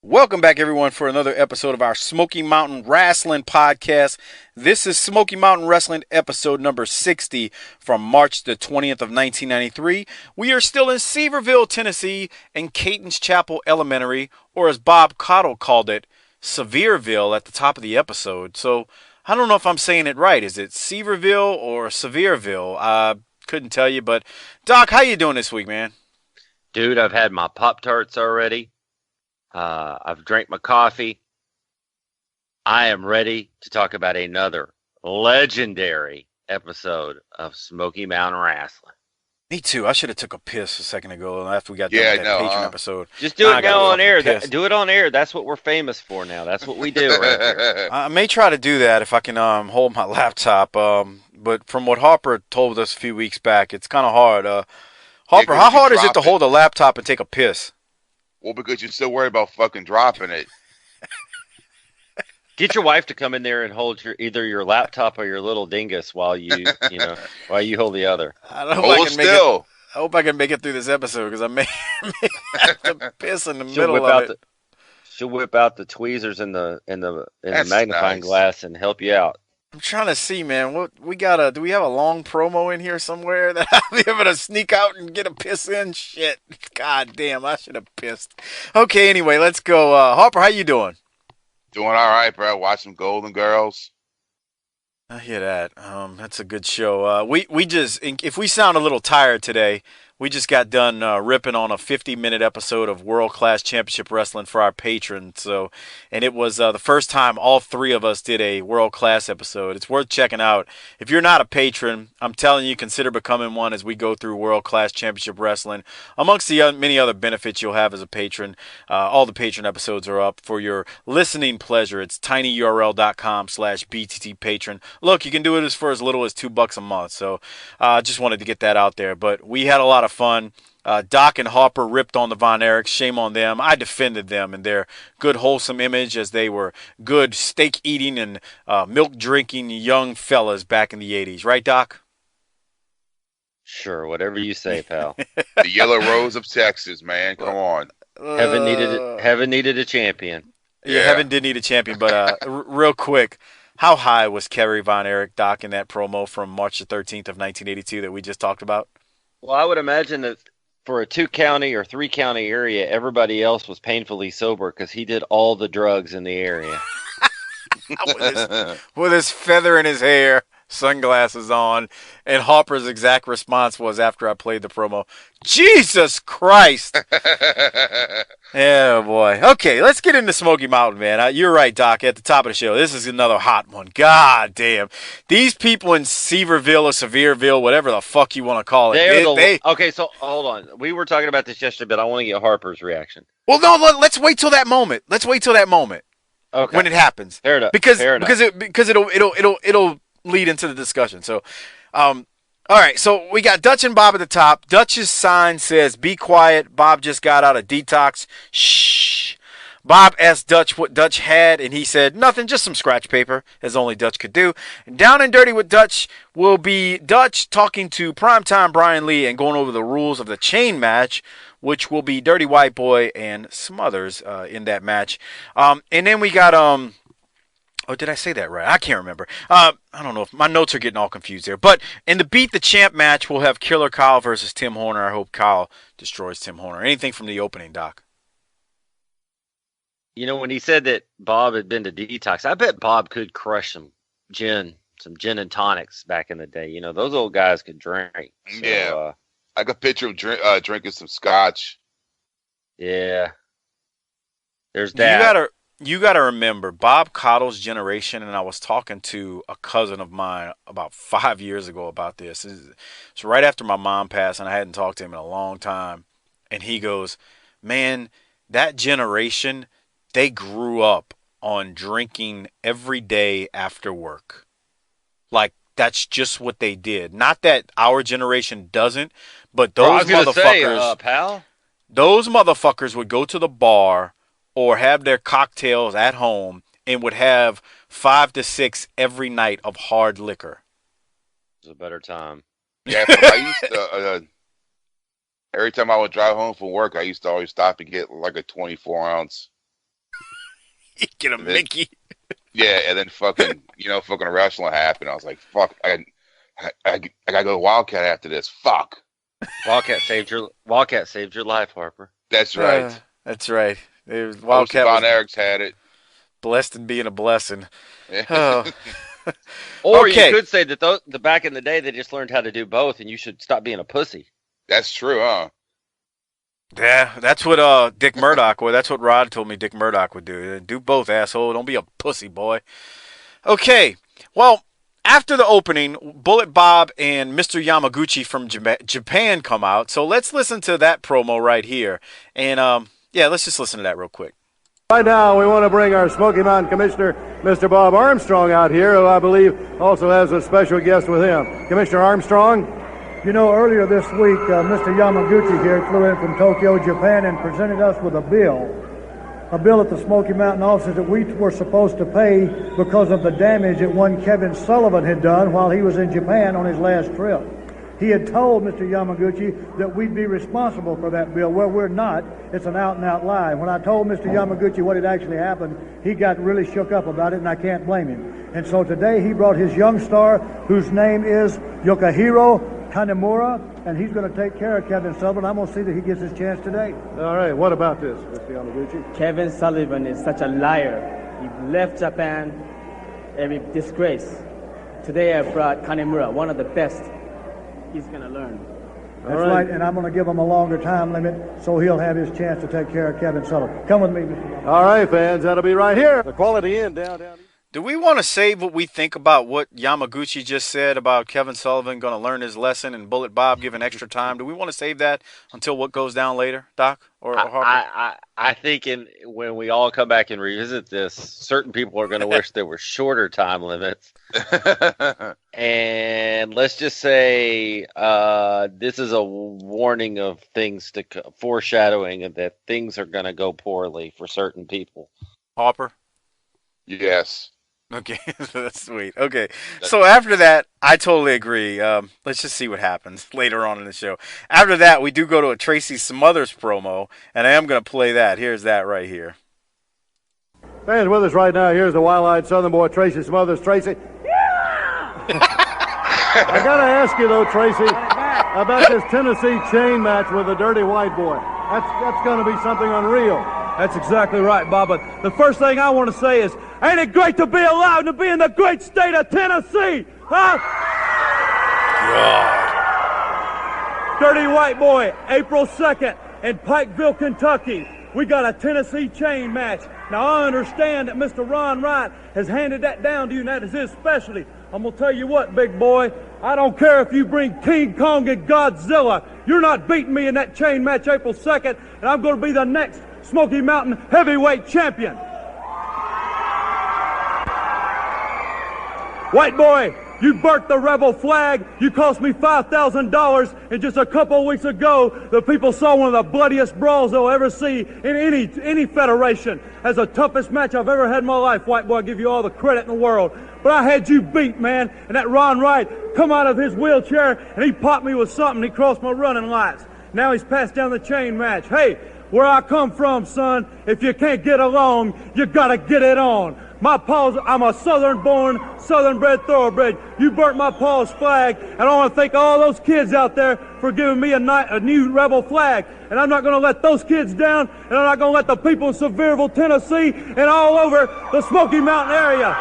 Welcome back, everyone, for another episode of our Smoky Mountain Wrestling podcast. This is Smoky Mountain Wrestling episode number 60 from March the 20th of 1993. We are still in Seaverville, Tennessee, in Caton's Chapel Elementary, or as Bob Cottle called it, Sevierville at the top of the episode. So I don't know if I'm saying it right. Is it Seaverville or Sevierville? I couldn't tell you, but Doc, how you doing this week, man? Dude, I've had my Pop-Tarts already. I've drank my coffee. I am ready to talk about another legendary episode of Smoky Mountain Wrestling. Me too. I should have took a piss a second ago after we got done with that Patreon episode. Just do it now on air. Do it on air. That's what we're famous for now. That's what we do right here. I may try to do that if I can hold my laptop. But from what Harper told us a few weeks back, it's kind of hard. Harper, how hard is it to hold a laptop and take a piss? Well, because you're still worried about fucking dropping it. Get your wife to come in there and hold either your laptop or your little dingus while you hold the other. I hope I can make it through this episode because I may have to piss in the middle of it. She'll whip out the tweezers in the magnifying glass and help you out. I'm trying to see, man. Do we have a long promo in here somewhere that I'll be able to sneak out and get a piss in? Shit. God damn, I should have pissed. Okay, anyway, let's go. Harper, how you doing? Doing all right, bro. Watching Golden Girls. I hear that. That's a good show. If we sound a little tired today, we just got done ripping on a 50-minute episode of World Class Championship Wrestling for our patrons. And it was the first time all three of us did a World Class episode. It's worth checking out. If you're not a patron, I'm telling you, consider becoming one as we go through World Class Championship Wrestling. Amongst the many other benefits you'll have as a patron, all the patron episodes are up for your listening pleasure. It's tinyurl.com/bttpatron. Look, you can do it for as little as $2 a month. So I just wanted to get that out there. But we had a lot of fun. Doc and Harper ripped on the Von Erichs. Shame on them. I defended them and their good, wholesome image as they were good steak-eating and milk-drinking young fellas back in the 80s. Right, Doc? Sure, whatever you say, pal. The Yellow Rose of Texas, man. Come on. Heaven needed a champion. Yeah, Heaven did need a champion. But real quick, how high was Kerry Von Erich, Doc, in that promo from March the 13th of 1982 that we just talked about? Well, I would imagine that for a 2-county or 3-county area, everybody else was painfully sober because he did all the drugs in the area. with his feather in his hair, sunglasses on, and Harper's exact response was after I played the promo, Jesus Christ! Yeah, boy. Okay, let's get into Smoky Mountain, man. You're right, Doc, at the top of the show. This is another hot one. God damn. These people in Seaverville or Sevierville, whatever the fuck you want to call it. Okay, so hold on. We were talking about this yesterday, but I want to get Harper's reaction. Well, no, let's wait till that moment. Okay. When it happens. Fair enough. Because it'll lead into the discussion. So, all right, so we got Dutch and Bob at the top. Dutch's sign says, "Be quiet. Bob just got out of detox." Shh. Bob asked Dutch what Dutch had, and he said, "Nothing, just some scratch paper," as only Dutch could do. And Down and Dirty with Dutch will be Dutch talking to Primetime Brian Lee and going over the rules of the chain match, which will be Dirty White Boy and Smothers in that match. And then we got... Oh, did I say that right? I can't remember. I don't know if my notes are getting all confused there. But in the Beat the Champ match, we'll have Killer Kyle versus Tim Horner. I hope Kyle destroys Tim Horner. Anything from the opening, Doc? You know, when he said that Bob had been to detox, I bet Bob could crush some gin and tonics back in the day. You know, those old guys could drink. So, yeah. I could picture him drinking some scotch. Yeah. There's that. You got to remember, Bob Cottle's generation, and I was talking to a cousin of mine about 5 years ago about this. It's right after my mom passed, and I hadn't talked to him in a long time. And he goes, man, that generation, they grew up on drinking every day after work. Like, that's just what they did. Not that our generation doesn't, but those motherfuckers, those motherfuckers would go to the bar or have their cocktails at home and would have 5 to 6 every night of hard liquor. It was a better time. Yeah, I used to, every time I would drive home from work, I used to always stop and get like a 24-ounce Get a Mickey. Yeah, and then fucking wrestling happened. I was like, fuck, I gotta go to Wildcat after this. Fuck. Wildcat saved your life, Harper. That's right. That's right. Wildcat Von Erich's had it. Blessed in being a blessing. Oh. Or Okay. you could say that the back in the day they just learned how to do both, and you should stop being a pussy. That's true, huh? Yeah, that's what Dick Murdoch would. That's what Rod told me Dick Murdoch would do. Do both, asshole. Don't be a pussy, boy. Okay. Well, after the opening, Bullet Bob and Mr. Yamaguchi from Japan come out. So let's listen to that promo right here. And let's just listen to that real quick. Right now, we want to bring our Smoky Mountain Commissioner, Mr. Bob Armstrong, out here, who I believe also has a special guest with him. Commissioner Armstrong? You know, earlier this week, Mr. Yamaguchi here flew in from Tokyo, Japan, and presented us with a bill at the Smoky Mountain offices that we were supposed to pay because of the damage that one Kevin Sullivan had done while he was in Japan on his last trip. He had told Mr. Yamaguchi that we'd be responsible for that bill. Well, we're not. It's an out-and-out lie. When I told Mr. Yamaguchi what had actually happened, he got really shook up about it, and I can't blame him. And so today he brought his young star, whose name is Yukihiro Kanemura, and he's going to take care of Kevin Sullivan. I'm going to see that he gets his chance today. All right, what about this, Mr. Yamaguchi? Kevin Sullivan is such a liar. He left Japan, a disgrace. Today I brought Kanemura, one of the best. He's going to learn. That's right, and I'm going to give him a longer time limit so he'll have his chance to take care of Kevin Sullivan. Come with me, Mr. Yamaguchi. All right, fans, that'll be right here. The Quality Inn downtown. Do we want to save what we think about what Yamaguchi just said about Kevin Sullivan going to learn his lesson and Bullet Bob given extra time? Do we want to save that until what goes down later, Doc? Or Harper? I think when we all come back and revisit this, certain people are going to wish there were shorter time limits. And let's just say this is a warning of things foreshadowing of that things are going to go poorly for certain people. Harper? Yes. Okay, that's sweet. Okay, so after that, I totally agree. Let's just see what happens later on in the show. After that, we do go to a Tracy Smothers promo, and I am going to play that. Here's that right here. Fans with us right now, here's the wild-eyed Southern boy, Tracy Smothers. Tracy. Yeah! I got to ask you, though, Tracy, about this Tennessee chain match with the dirty white boy. That's going to be something unreal. That's exactly right, Bob. But the first thing I want to say is, ain't it great to be alive and to be in the great state of Tennessee? Huh? God. Dirty White Boy, April 2nd in Pikeville, Kentucky. We got a Tennessee chain match. Now, I understand that Mr. Ron Wright has handed that down to you, and that is his specialty. I'm going to tell you what, big boy, I don't care if you bring King Kong and Godzilla. You're not beating me in that chain match April 2nd, and I'm going to be the next Smoky Mountain heavyweight champion. White boy, you burnt the rebel flag. You cost me $5,000. And just a couple of weeks ago, the people saw one of the bloodiest brawls they'll ever see in any federation. As the toughest match I've ever had in my life, White boy, I give you all the credit in the world. But I had you beat, man. And that Ron Wright come out of his wheelchair, and he popped me with something. He crossed my running lights. Now he's passed down the chain match. Hey, where I come from, son, if you can't get along, you gotta get it on. My paws, I'm a southern-born, southern-bred thoroughbred. You burnt my paws flag, and I want to thank all those kids out there for giving me a new rebel flag. And I'm not going to let those kids down, and I'm not going to let the people in Sevierville, Tennessee, and all over the Smoky Mountain area.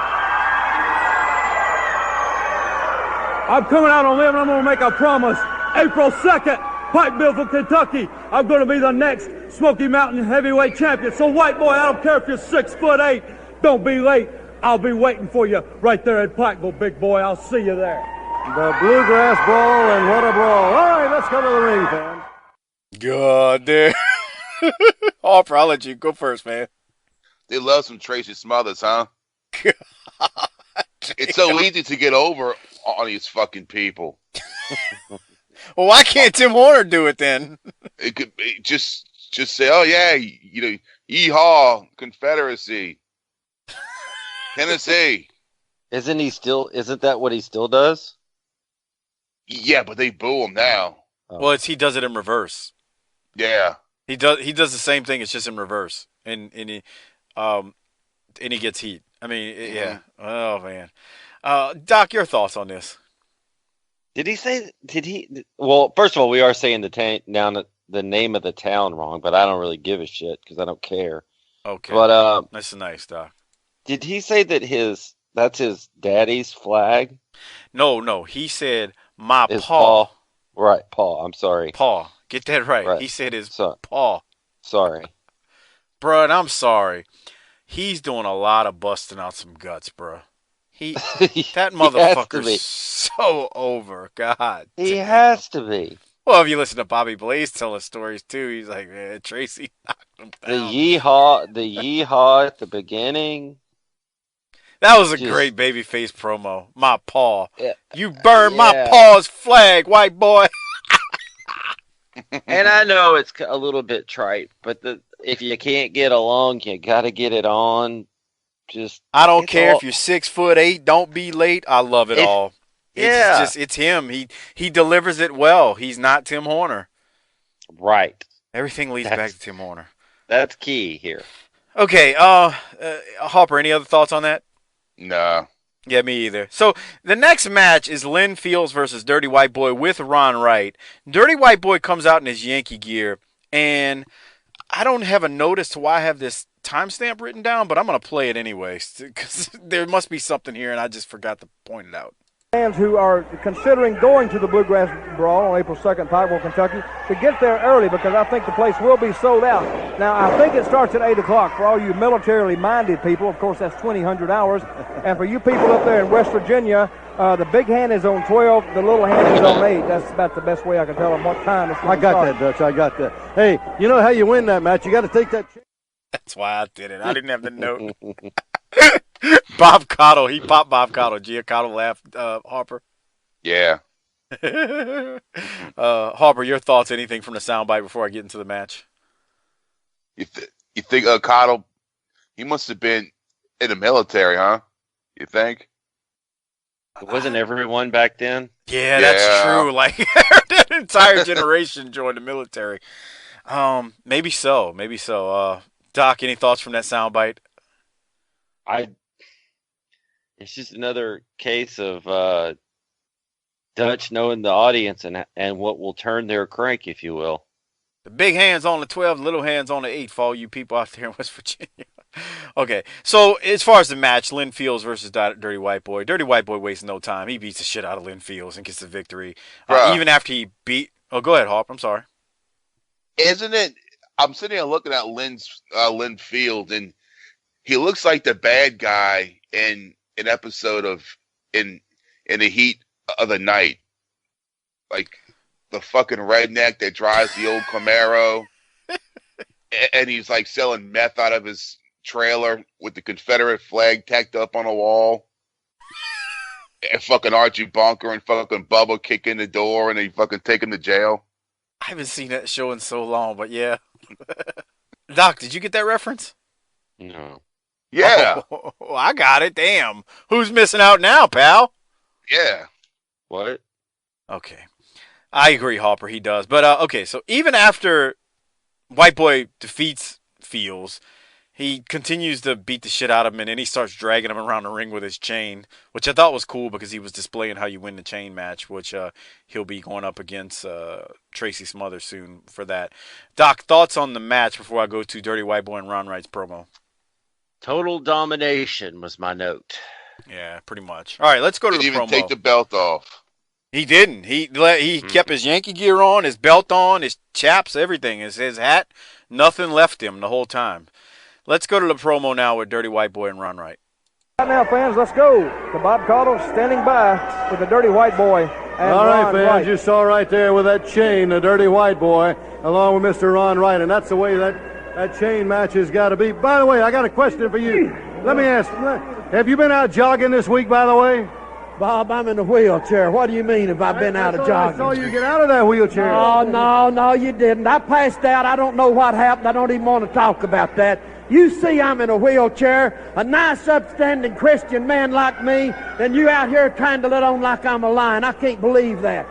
I'm coming out on a limb, and I'm going to make a promise. April 2nd. Pikeville, Kentucky. I'm going to be the next Smoky Mountain heavyweight champion. So, white boy, I don't care if you're 6'8". Don't be late. I'll be waiting for you right there at Pikeville, big boy. I'll see you there. The Bluegrass Brawl, and what a brawl. All right, let's go to the ring, fans. God damn. Harper, I'll let you go first, man. They love some Tracy Smothers, huh? It's so easy to get over on these fucking people. Well, why can't Tim Horner do it then? It could be just say, oh yeah, yeehaw, Confederacy, Tennessee. Isn't that what he still does? Yeah, but they boo him now. Oh. Well, he does it in reverse. Yeah. He does the same thing. It's just in reverse. And and he gets heat. I mean, yeah. Oh man. Doc, your thoughts on this? Did he say? Did he? Well, first of all, we are saying the name of the town wrong, but I don't really give a shit because I don't care. Okay. But that's nice, Doc. did he say that that's his daddy's flag? No. He said my His paw. Right, paw. I'm sorry. Paw. Get that right. Right. He said his So, paw. sorry. Bruh, and I'm sorry. He's doing a lot of busting out some guts, bruh. That motherfucker's so over. God. He has to be. Well, if you listen to Bobby Blaze tell us stories too, he's like, man, Tracy knocked him down. The yeehaw at the beginning. That was a great babyface promo. My paw. Yeah. You burned my paw's flag, white boy. And I know it's a little bit trite, but if you can't get along, you got to get it on. I don't care if you're 6'8", don't be late. I love it all. It's him. He delivers it well. He's not Tim Horner. Right. Everything leads back to Tim Horner. That's key here. Okay. Hopper, any other thoughts on that? Nah. Yeah, me either. So the next match is Lynn Fields versus Dirty White Boy with Ron Wright. Dirty White Boy comes out in his Yankee gear, and I don't have a notice to why I have this timestamp written down, but I'm going to play it anyways because there must be something here, and I just forgot to point it out. Fans who are considering going to the Bluegrass Brawl on April 2nd in Pikeville, Kentucky, to get there early because I think the place will be sold out. Now, I think it starts at 8 o'clock for all you militarily minded people. Of course, that's 2,000 hours. And for you people up there in West Virginia, the big hand is on 12, the little hand is on 8. That's about the best way I can tell them what time it's going to start. That, Dutch. I got that. Hey, you know how you win that match? You got to take that. That's why I did it. I didn't have the note. Bob Cottle. He popped Bob Cottle. Gia Cottle laughed, Harper. Yeah. Harper, your thoughts, anything from the soundbite before I get into the match? You think Cottle, he must have been in the military, huh? You think? Wasn't everyone back then? Yeah, that's true. Like, that entire generation joined the military. Maybe so. Doc, any thoughts from that soundbite? It's just another case of Dutch knowing the audience and what will turn their crank, if you will. The big hands on the 12, the little hands on the 8 for all you people out there in West Virginia. Okay, so as far as the match, Lynn Fields versus Dirty White Boy. Dirty White Boy wastes no time. He beats the shit out of Lynn Fields and gets the victory. Even after he beat... Oh, go ahead, Harp. I'm sorry. Isn't it... I'm sitting here looking at Lynn Fields, and he looks like the bad guy in an episode of in the Heat of the Night, like the fucking redneck that drives the old Camaro, and he's like selling meth out of his trailer with the Confederate flag tacked up on a wall. And fucking Archie Bunker and fucking Bubba kick in the door, and they fucking take him to jail. I haven't seen that show in so long, but yeah. Doc, did you get that reference? No. Yeah. Oh, I got it. Damn. Who's missing out now, pal? Yeah. What? Okay. I agree, Hopper. He does. But, okay, so even after White Boy defeats Fields, he continues to beat the shit out of him, and then he starts dragging him around the ring with his chain, which I thought was cool because he was displaying how you win the chain match, which he'll be going up against Tracy Smothers soon for that. Doc, thoughts on the match before I go to Dirty White Boy and Ron Wright's promo? Total domination was my note. Yeah, pretty much. All right, let's go to the promo. Didn't even take the belt off. He didn't. He kept his Yankee gear on, his belt on, his chaps, everything. His hat, nothing left him the whole time. Let's go to the promo now with Dirty White Boy and Ron Wright. Right now, fans, let's go. The Bob Cottle standing by with the Dirty White Boy. And all right, Ron fans, Wright. You saw right there with that chain, the Dirty White Boy, along with Mr. Ron Wright, and that's the way that chain match has got to be. By the way, I got a question for you. Let me ask, have you been out jogging this week, by the way? Bob, I'm in a wheelchair. What do you mean if I've been out of jogging? I saw you get out of that wheelchair. No, you didn't. I passed out. I don't know what happened. I don't even want to talk about that. You see I'm in a wheelchair, a nice, upstanding Christian man like me, and you out here trying to let on like I'm a lion. I can't believe that.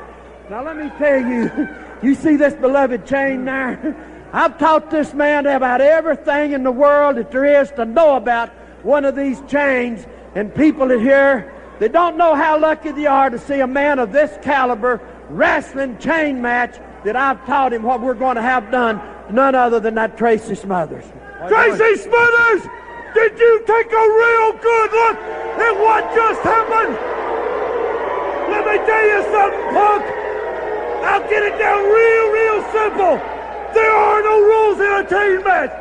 Now, let me tell you, you see this beloved chain there? I've taught this man about everything in the world that there is to know about one of these chains, and people that here, they don't know how lucky they are to see a man of this caliber wrestling chain match that I've taught him what we're going to have done, none other than that Tracy Smothers. Tracy Smothers, did you take a real good look at what just happened? Let me tell you something, punk. I'll get it down real simple. There are no rules in a chain match.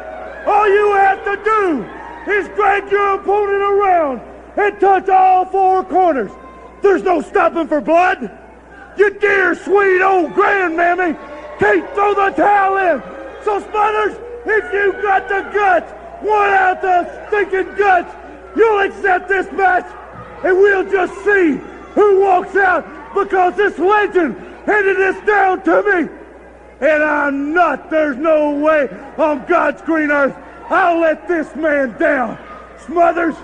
All you have to do is drag your opponent around and touch all four corners. There's no stopping for blood. Your dear sweet old grandmammy can't throw the towel in. So Smothers, if you got the guts, one out the stinking guts, you'll accept this match, and we'll just see who walks out, because this legend handed this down to me. And I'm not, there's no way on God's green earth I'll let this man down. Smothers,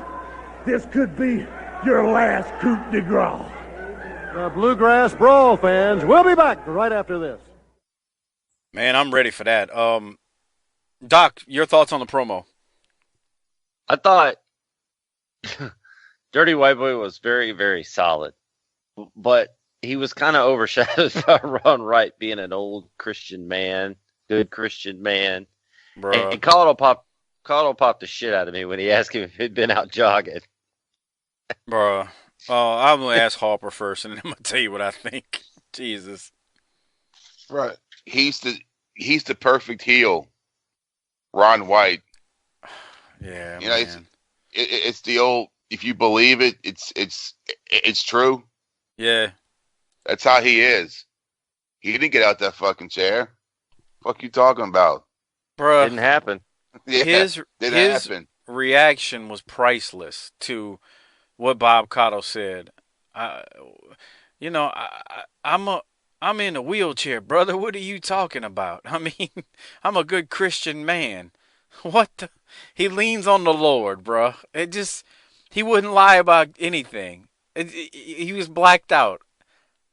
this could be your last coup de grace. Bluegrass Brawl fans, we'll be back right after this. Man, I'm ready for that. Doc, your thoughts on the promo? I thought Dirty White Boy was very, very solid, but he was kind of overshadowed by Ron Wright being an old Christian man, good Christian man. Bruh. And Caldwell popped the shit out of me when he asked him if he'd been out jogging. Bruh. I'm going to ask Harper first, and then I'm going to tell you what I think. Jesus. Right. He's the perfect heel. Ron White. Yeah, you know, man. it's the old, if you believe it, it's true. Yeah. That's how he is. He didn't get out that fucking chair. Fuck you talking about? Bruh. Didn't happen. Yeah, his happen. reaction was priceless to what Bob Cotto said. I'm in a wheelchair, brother. What are you talking about? I mean, I'm a good Christian man. What the? He leans on the Lord, bruh. He wouldn't lie about anything. He was blacked out.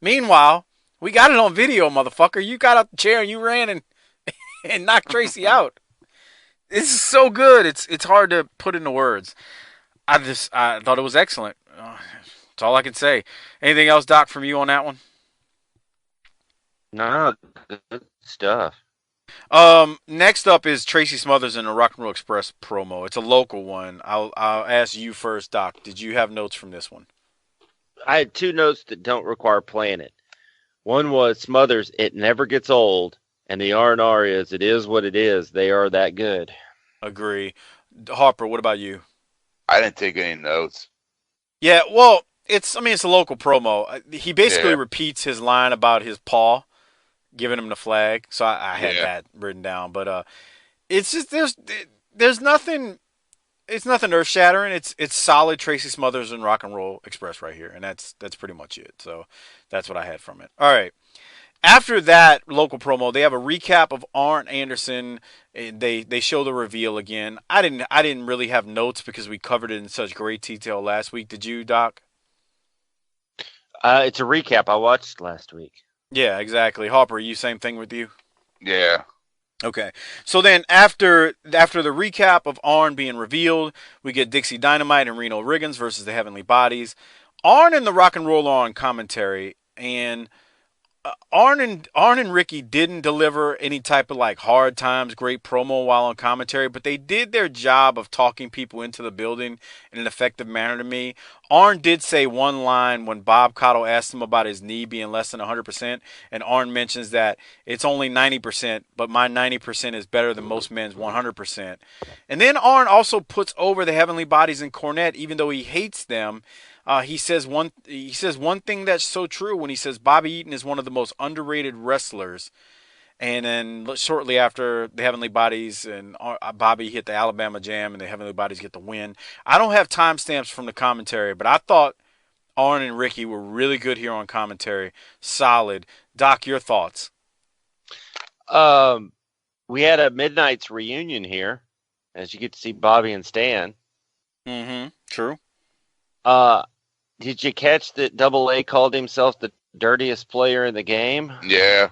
Meanwhile, we got it on video, motherfucker. You got out the chair and you ran and knocked Tracy out. This is so good. It's hard to put into words. I thought it was excellent. That's all I can say. Anything else, Doc, from you on that one? No, good stuff. Next up is Tracy Smothers in the Rock and Roll Express promo. It's a local one. I'll ask you first, Doc. Did you have notes from this one? I had two notes that don't require playing it. One was Smothers, it never gets old, and the R&R is, it is what it is. They are that good. Agree. Harper, what about you? I didn't take any notes. Yeah, well, it's a local promo. He basically repeats his line about his paw giving him the flag, so I had that written down. But it's just there's nothing. It's nothing earth shattering. It's solid Tracy Smothers and Rock and Roll Express right here, and that's pretty much it. So that's what I had from it. All right. After that local promo, they have a recap of Arn Anderson. They show the reveal again. I didn't really have notes because we covered it in such great detail last week. Did you, Doc? It's a recap I watched last week. Yeah, exactly. Harper, you same thing with you? Yeah. Okay. So then after the recap of Arn being revealed, we get Dixie Dynamite and Reno Riggins versus the Heavenly Bodies. Arn and the Rock and Roll are on commentary, and Arn and Ricky didn't deliver any type of like hard times, great promo while on commentary, but they did their job of talking people into the building in an effective manner to me. Arn did say one line when Bob Cotto asked him about his knee being less than 100%, and Arn mentions that it's only 90%, but my 90% is better than most men's 100%. And then Arn also puts over the Heavenly Bodies and Cornette, even though he hates them. He says one thing that's so true when he says Bobby Eaton is one of the most underrated wrestlers. And then shortly after the Heavenly Bodies and Bobby hit the Alabama Jam and the Heavenly Bodies get the win. I don't have timestamps from the commentary, but I thought Arn and Ricky were really good here on commentary. Solid. Doc, your thoughts? We had a Midnight's reunion here, as you get to see Bobby and Stan. Mm-hmm. True. Did you catch that Double A called himself the dirtiest player in the game? Yeah.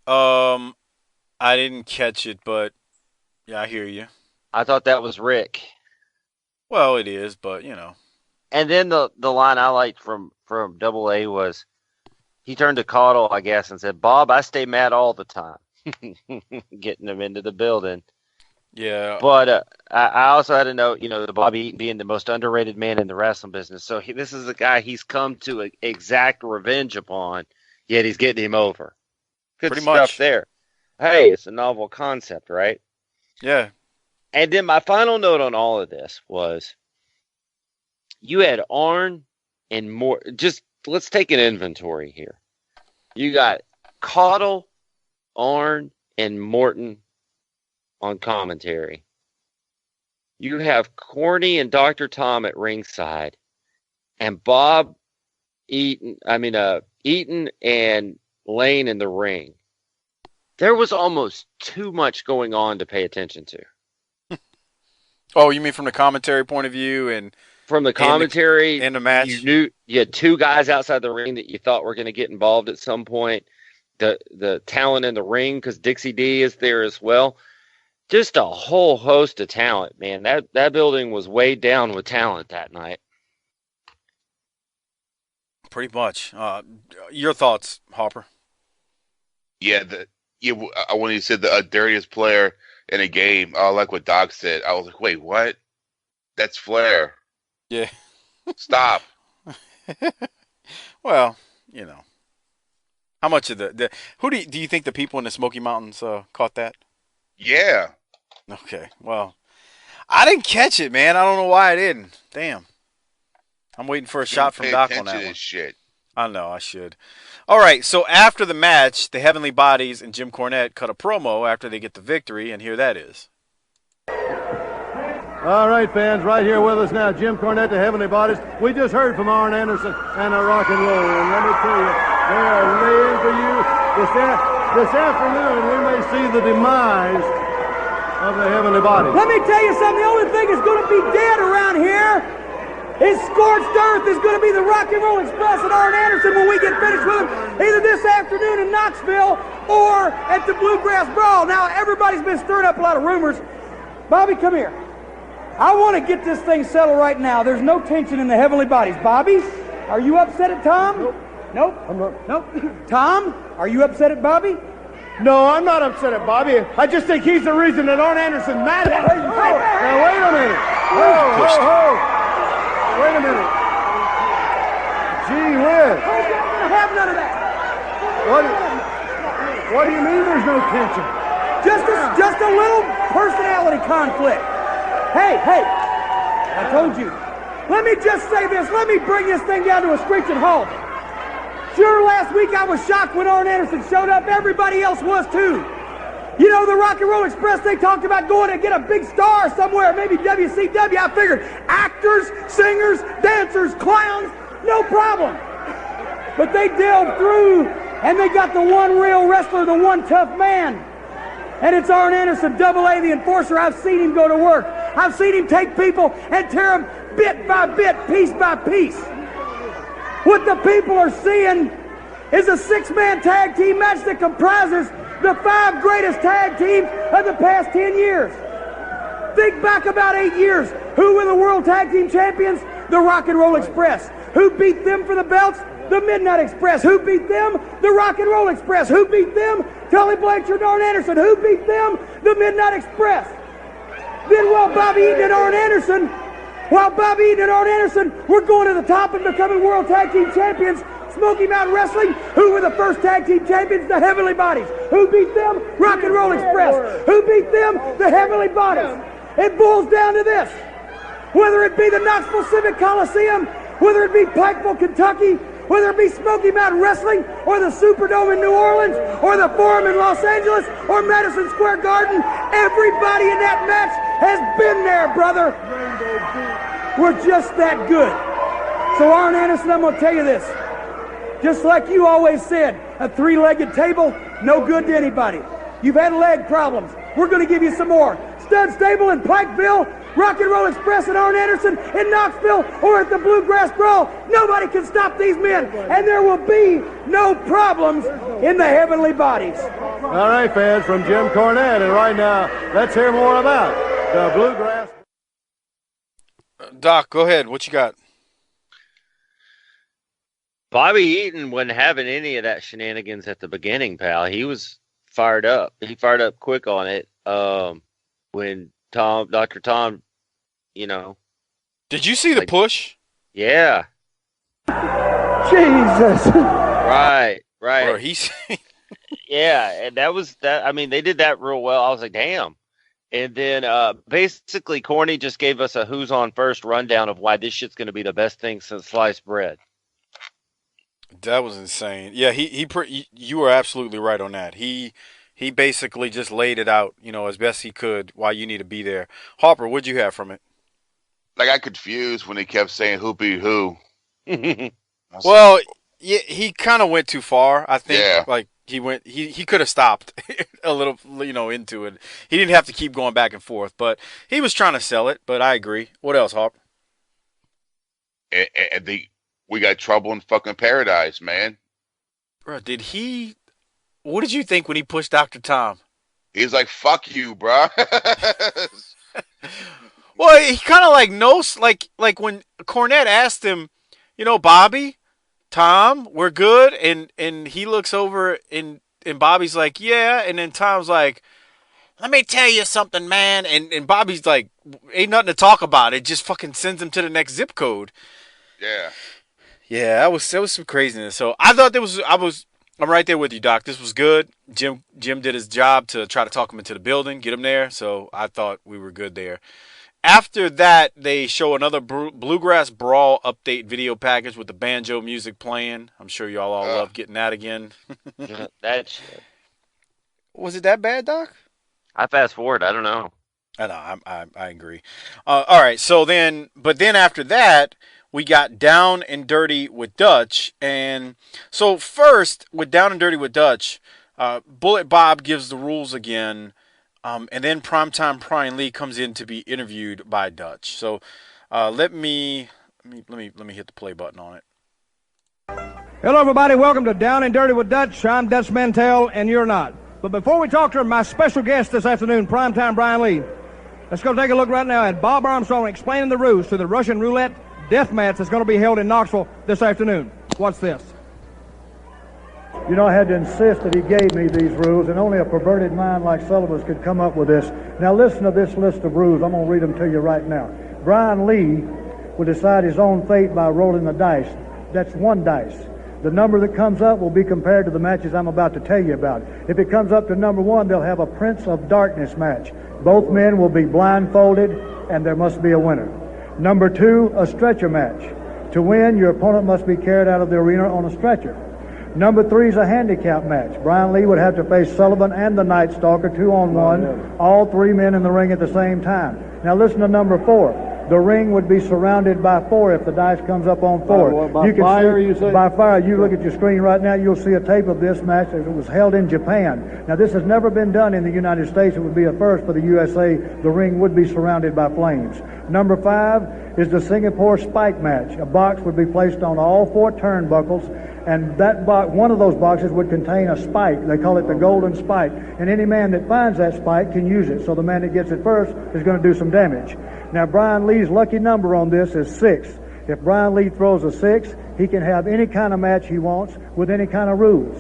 I didn't catch it, but yeah, I hear you. I thought that was Rick. Well, it is, but you know. And then the line I liked from Double A was he turned to Caudle, I guess, and said, "Bob, I stay mad all the time," getting him into the building. Yeah. But I also had to note, the Bobby Eaton being the most underrated man in the wrestling business. So this is a guy he's come to exact revenge upon, yet he's getting him over. Good Pretty stuff much. there. Hey, it's a novel concept, right? Yeah. And then my final note on all of this was you had Arn and more. Just let's take an inventory here. You got Caudle, Arn, and Morton on commentary. You have Corny and Dr. Tom at ringside, and Eaton and Lane in the ring. There was almost too much going on to pay attention to. Oh, you mean from the commentary point of view and from the commentary in the match? You had two guys outside the ring that you thought were going to get involved at some point. The talent in the ring, because Dixie D is there as well. Just a whole host of talent, man. That building was weighed down with talent that night. Pretty much. Your thoughts, Hopper? Yeah, when he said the dirtiest player in a game, like what Doc said, I was like, wait, what? That's Flair. Yeah. Stop. Well, how much of who do you think the people in the Smoky Mountains caught that? Yeah. Okay. Well, I didn't catch it, man. I don't know why I didn't. Damn. I'm waiting for a shot from Doc on that one. Shit. I know, I should. All right, so after the match, the Heavenly Bodies and Jim Cornette cut a promo after they get the victory, and here that is. All right, fans, right here with us now, Jim Cornette, the Heavenly Bodies. We just heard from Arn Anderson and a rock and roll, and let me tell you, they are laying for you. This afternoon, we may see the demise of the Heavenly Bodies. Let me tell you something, the only thing that's going to be dead around here is scorched earth is going to be the Rock and Roll Express and Arn Anderson when we get finished with them, either this afternoon in Knoxville or at the Bluegrass Brawl. Now, everybody's been stirring up a lot of rumors. Bobby, come here. I want to get this thing settled right now. There's no tension in the Heavenly Bodies. Bobby, are you upset at Tom? Nope. I'm not. Nope. Tom, are you upset at Bobby? No, I'm not upset at Bobby. I just think he's the reason that Arn Anderson mad at me. Now, wait a minute. Wait a minute. Gee whiz. I'm going to have none of that. What do you mean there's no tension? Just a little personality conflict. Hey, I told you. Let me just say this. Let me bring this thing down to a screeching halt. Sure, last week I was shocked when Arn Anderson showed up. Everybody else was too. The Rock and Roll Express, they talked about going to get a big star somewhere, maybe WCW. I figured actors, singers, dancers, clowns, no problem. But they delved through and they got the one real wrestler, the one tough man. And it's Arn Anderson, Double A, the Enforcer. I've seen him go to work. I've seen him take people and tear them bit by bit, piece by piece. What the people are seeing is a six-man tag team match that comprises the 5 greatest tag teams of the past 10 years. Think back about 8 years. Who were the World Tag Team Champions? The Rock and Roll Express. Who beat them for the belts? The Midnight Express. Who beat them? The Rock and Roll Express. Who beat them? Tully Blanchard and Arn Anderson. Who beat them? The Midnight Express. Then while Bobby Eaton and Arn Anderson were going to the top and becoming World Tag Team Champions, Smoky Mountain Wrestling, who were the first tag team champions? The Heavenly Bodies. Who beat them? Rock and Roll Express. Who beat them? The Heavenly Bodies. It boils down to this. Whether it be the Knoxville Civic Coliseum, whether it be Pikeville, Kentucky, whether it be Smoky Mountain Wrestling, or the Superdome in New Orleans, or the Forum in Los Angeles, or Madison Square Garden, everybody in that match has been there, brother. We're just that good. So Arn Anderson, I'm going to tell you this. Just like you always said, a 3-legged table, no good to anybody. You've had leg problems. We're going to give you some more. Stud Stable in Pikeville, Rock and Roll Express and Arn Anderson in Knoxville, or at the Bluegrass Brawl. Nobody can stop these men, and there will be no problems in the Heavenly Bodies. All right, fans, from Jim Cornette, and right now, let's hear more about the Bluegrass. Doc, go ahead. What you got? Bobby Eaton wasn't having any of that shenanigans at the beginning, pal. He was fired up. He fired up quick on it. When Dr. Tom, Did you see the push? Yeah. Jesus. Right. Bro, he's Yeah, and that was that. I mean, they did that real well. I was like, damn. And then basically, Corny just gave us a who's on first rundown of why this shit's going to be the best thing since sliced bread. That was insane. Yeah, you were absolutely right on that. He basically just laid it out, as best he could why you need to be there. Harper, what'd you have from it? I got confused when they kept saying whoopee who. Well, yeah, he kind of went too far. I think. Yeah. Like he could have stopped a little, into it. He didn't have to keep going back and forth, but he was trying to sell it. But I agree. What else, Harper? And we got trouble in fucking paradise, man. Bro, what did you think when he pushed Dr. Tom? He's like, fuck you, bro. Well, he kind of like knows, like when Cornette asked him, Bobby, Tom, we're good, and he looks over and Bobby's like, yeah, and then Tom's like, let me tell you something, man, and Bobby's like, ain't nothing to talk about. It just fucking sends him to the next zip code. Yeah. Yeah, that was some craziness. So I thought I'm right there with you, Doc. This was good. Jim did his job to try to talk him into the building, get him there. So I thought we were good there. After that, they show another Bluegrass Brawl update video package with the banjo music playing. I'm sure y'all all love getting that again. That shit. Was it that bad, Doc? I fast forward. I don't know. I know. I agree. All right. So then after that, we got Down and Dirty with Dutch. And so first, with Down and Dirty with Dutch, Bullet Bob gives the rules again. And then Primetime Brian Lee comes in to be interviewed by Dutch. So let me hit the play button on it. Hello, everybody. Welcome to Down and Dirty with Dutch. I'm Dutch Mantell, and you're not. But before we talk to my special guest this afternoon, Primetime Brian Lee, let's go take a look right now at Bob Armstrong explaining the rules to the Russian roulette death match that's going to be held in Knoxville this afternoon. What's this? I had to insist that he gave me these rules, and only a perverted mind like Sullivan's could come up with this. Now listen to this list of rules. I'm going to read them to you right now. Brian Lee will decide his own fate by rolling the dice. That's one dice. The number that comes up will be compared to the matches I'm about to tell you about. If it comes up to number 1, they'll have a Prince of Darkness match. Both men will be blindfolded, and there must be a winner. Number 2, a stretcher match. To win, your opponent must be carried out of the arena on a stretcher. Number 3 is a handicap match. Brian Lee would have to face Sullivan and the Night Stalker 2-on-1, all 3 men in the ring at the same time. Now listen to number 4. The ring would be surrounded by 4 if the dice comes up on 4. By fire, you say? By fire. You look at your screen right now, you'll see a tape of this match as it was held in Japan. Now this has never been done in the United States. It would be a first for the USA. The ring would be surrounded by flames. Number 5 is the Singapore Spike match. A box would be placed on all 4 turnbuckles, and that one of those boxes would contain a spike. They call it the golden spike. And any man that finds that spike can use it. So the man that gets it first is going to do some damage. Now, Brian Lee's lucky number on this is 6. If Brian Lee throws a 6, he can have any kind of match he wants with any kind of rules.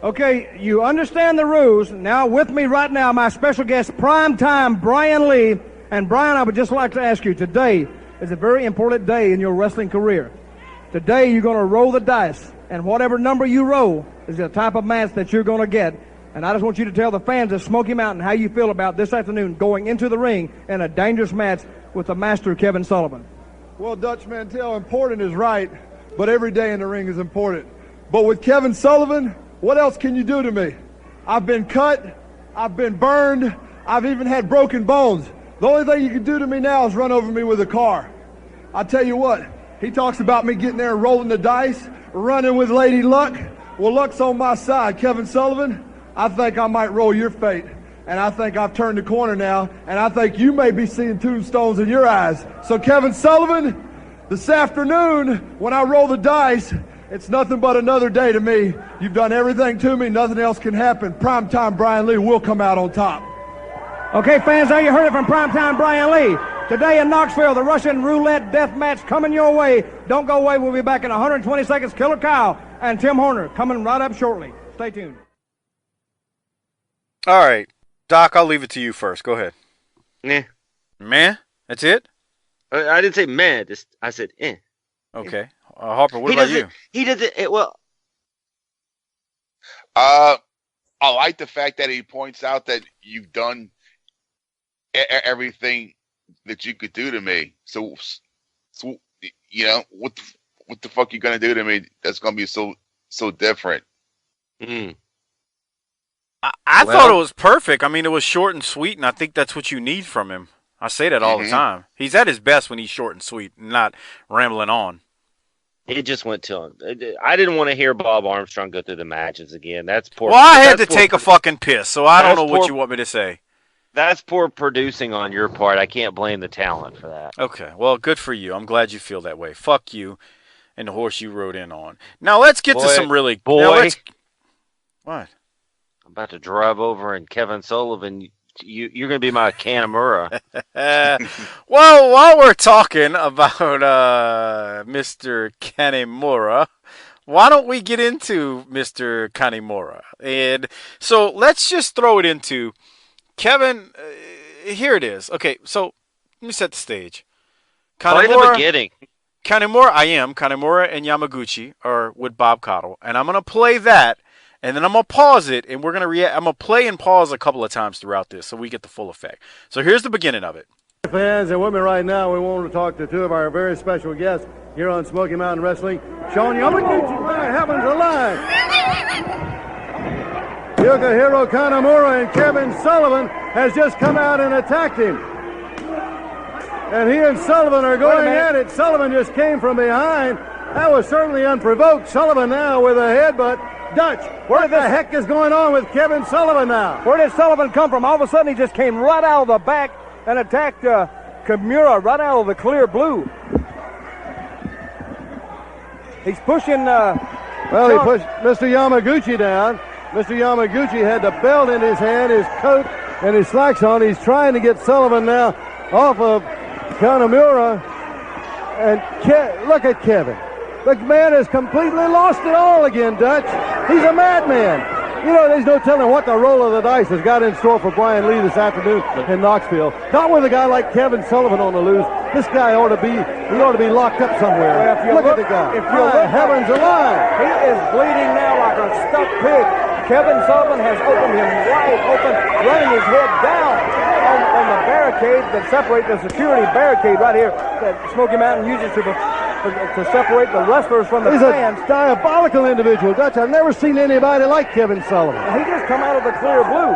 Okay, you understand the rules. Now, with me right now, my special guest, Primetime Brian Lee. And Brian, I would just like to ask you, today is a very important day in your wrestling career. Today, you're going to roll the dice, and whatever number you roll is the type of match that you're going to get. And I just want you to tell the fans of Smoky Mountain how you feel about this afternoon going into the ring in a dangerous match with the master, Kevin Sullivan. Well, Dutch Mantell, important is right, but every day in the ring is important. But with Kevin Sullivan, what else can you do to me? I've been cut, I've been burned, I've even had broken bones. The only thing you can do to me now is run over me with a car. I tell you what, he talks about me getting there and rolling the dice, running with Lady Luck. Well, Luck's on my side, Kevin Sullivan. I think I might roll your fate. And I think I've turned the corner now, and I think you may be seeing tombstones in your eyes. So, Kevin Sullivan, this afternoon, when I roll the dice, it's nothing but another day to me. You've done everything to me. Nothing else can happen. Primetime Brian Lee will come out on top. Okay, fans, now you heard it from Primetime Brian Lee. Today in Knoxville, the Russian roulette death match coming your way. Don't go away. We'll be back in 120 seconds. Killer Kyle and Tim Horner coming right up shortly. Stay tuned. All right. Doc, I'll leave it to you first. Go ahead. Nah. Meh? That's it? I didn't say meh. I said eh. Okay. Harper, what about you? He does it well. I like the fact that he points out that you've done everything that you could do to me. So you know, what the fuck you gonna do to me that's gonna be so different? Mm. I thought it was perfect. I mean, it was short and sweet, and I think that's what you need from him. I say that all the time. He's at his best when he's short and sweet, and not rambling on. It just went to him. I didn't want to hear Bob Armstrong go through the matches again. That's poor. Well, I had to take a fucking piss, so I don't know what you want me to say. That's poor producing on your part. I can't blame the talent for that. Okay, well, good for you. I'm glad you feel that way. Fuck you and the horse you rode in on. Now let's get to some really... What? I'm about to drive over and Kevin Sullivan... You're going to be my Kanemaru. Well, while we're talking about Mr. Kanemaru, why don't we get into Mr. Kanemaru? And so let's just throw it into Kevin. Here it is. Okay, so let me set the stage. Play the beginning. Kanemaru and Yamaguchi are with Bob Caudle, and I'm going to play that. And then I'm going to pause it, and we're going to react. I'm going to play and pause a couple of times throughout this so we get the full effect. So here's the beginning of it. Fans and women, right now, we want to talk to two of our very special guests here on Smoky Mountain Wrestling. Sean Yamaguchi, my heavens alive! Yukihiro Kanemaru and Kevin Sullivan has just come out and attacked him. And he and Sullivan are going at it. Sullivan just came from behind. That was certainly unprovoked. Sullivan now with a headbutt. Dutch, what the heck is going on with Kevin Sullivan now? Where did Sullivan come from? All of a sudden, he just came right out of the back and attacked Kimura right out of the clear blue. He's pushing... he pushed Mr. Yamaguchi down. Mr. Yamaguchi had the belt in his hand, his coat, and his slacks on. He's trying to get Sullivan now off of Kanemaru. And look at Kevin. The man has completely lost it all again, Dutch. He's a madman. You know, there's no telling what the roll of the dice has got in store for Brian Lee this afternoon in Knoxville. Not with a guy like Kevin Sullivan on the loose. This guy ought to be locked up somewhere. Well, look at the guy. Heavens alive. He is bleeding now like a stuck pig. Kevin Sullivan has opened him wide open, running his head down on the barricade that separates the security barricade right here that Smoky Mountain uses to separate the wrestlers from the fans. He's a diabolical individual, Dutch. I've never seen anybody like Kevin Sullivan. He just come out of the clear blue.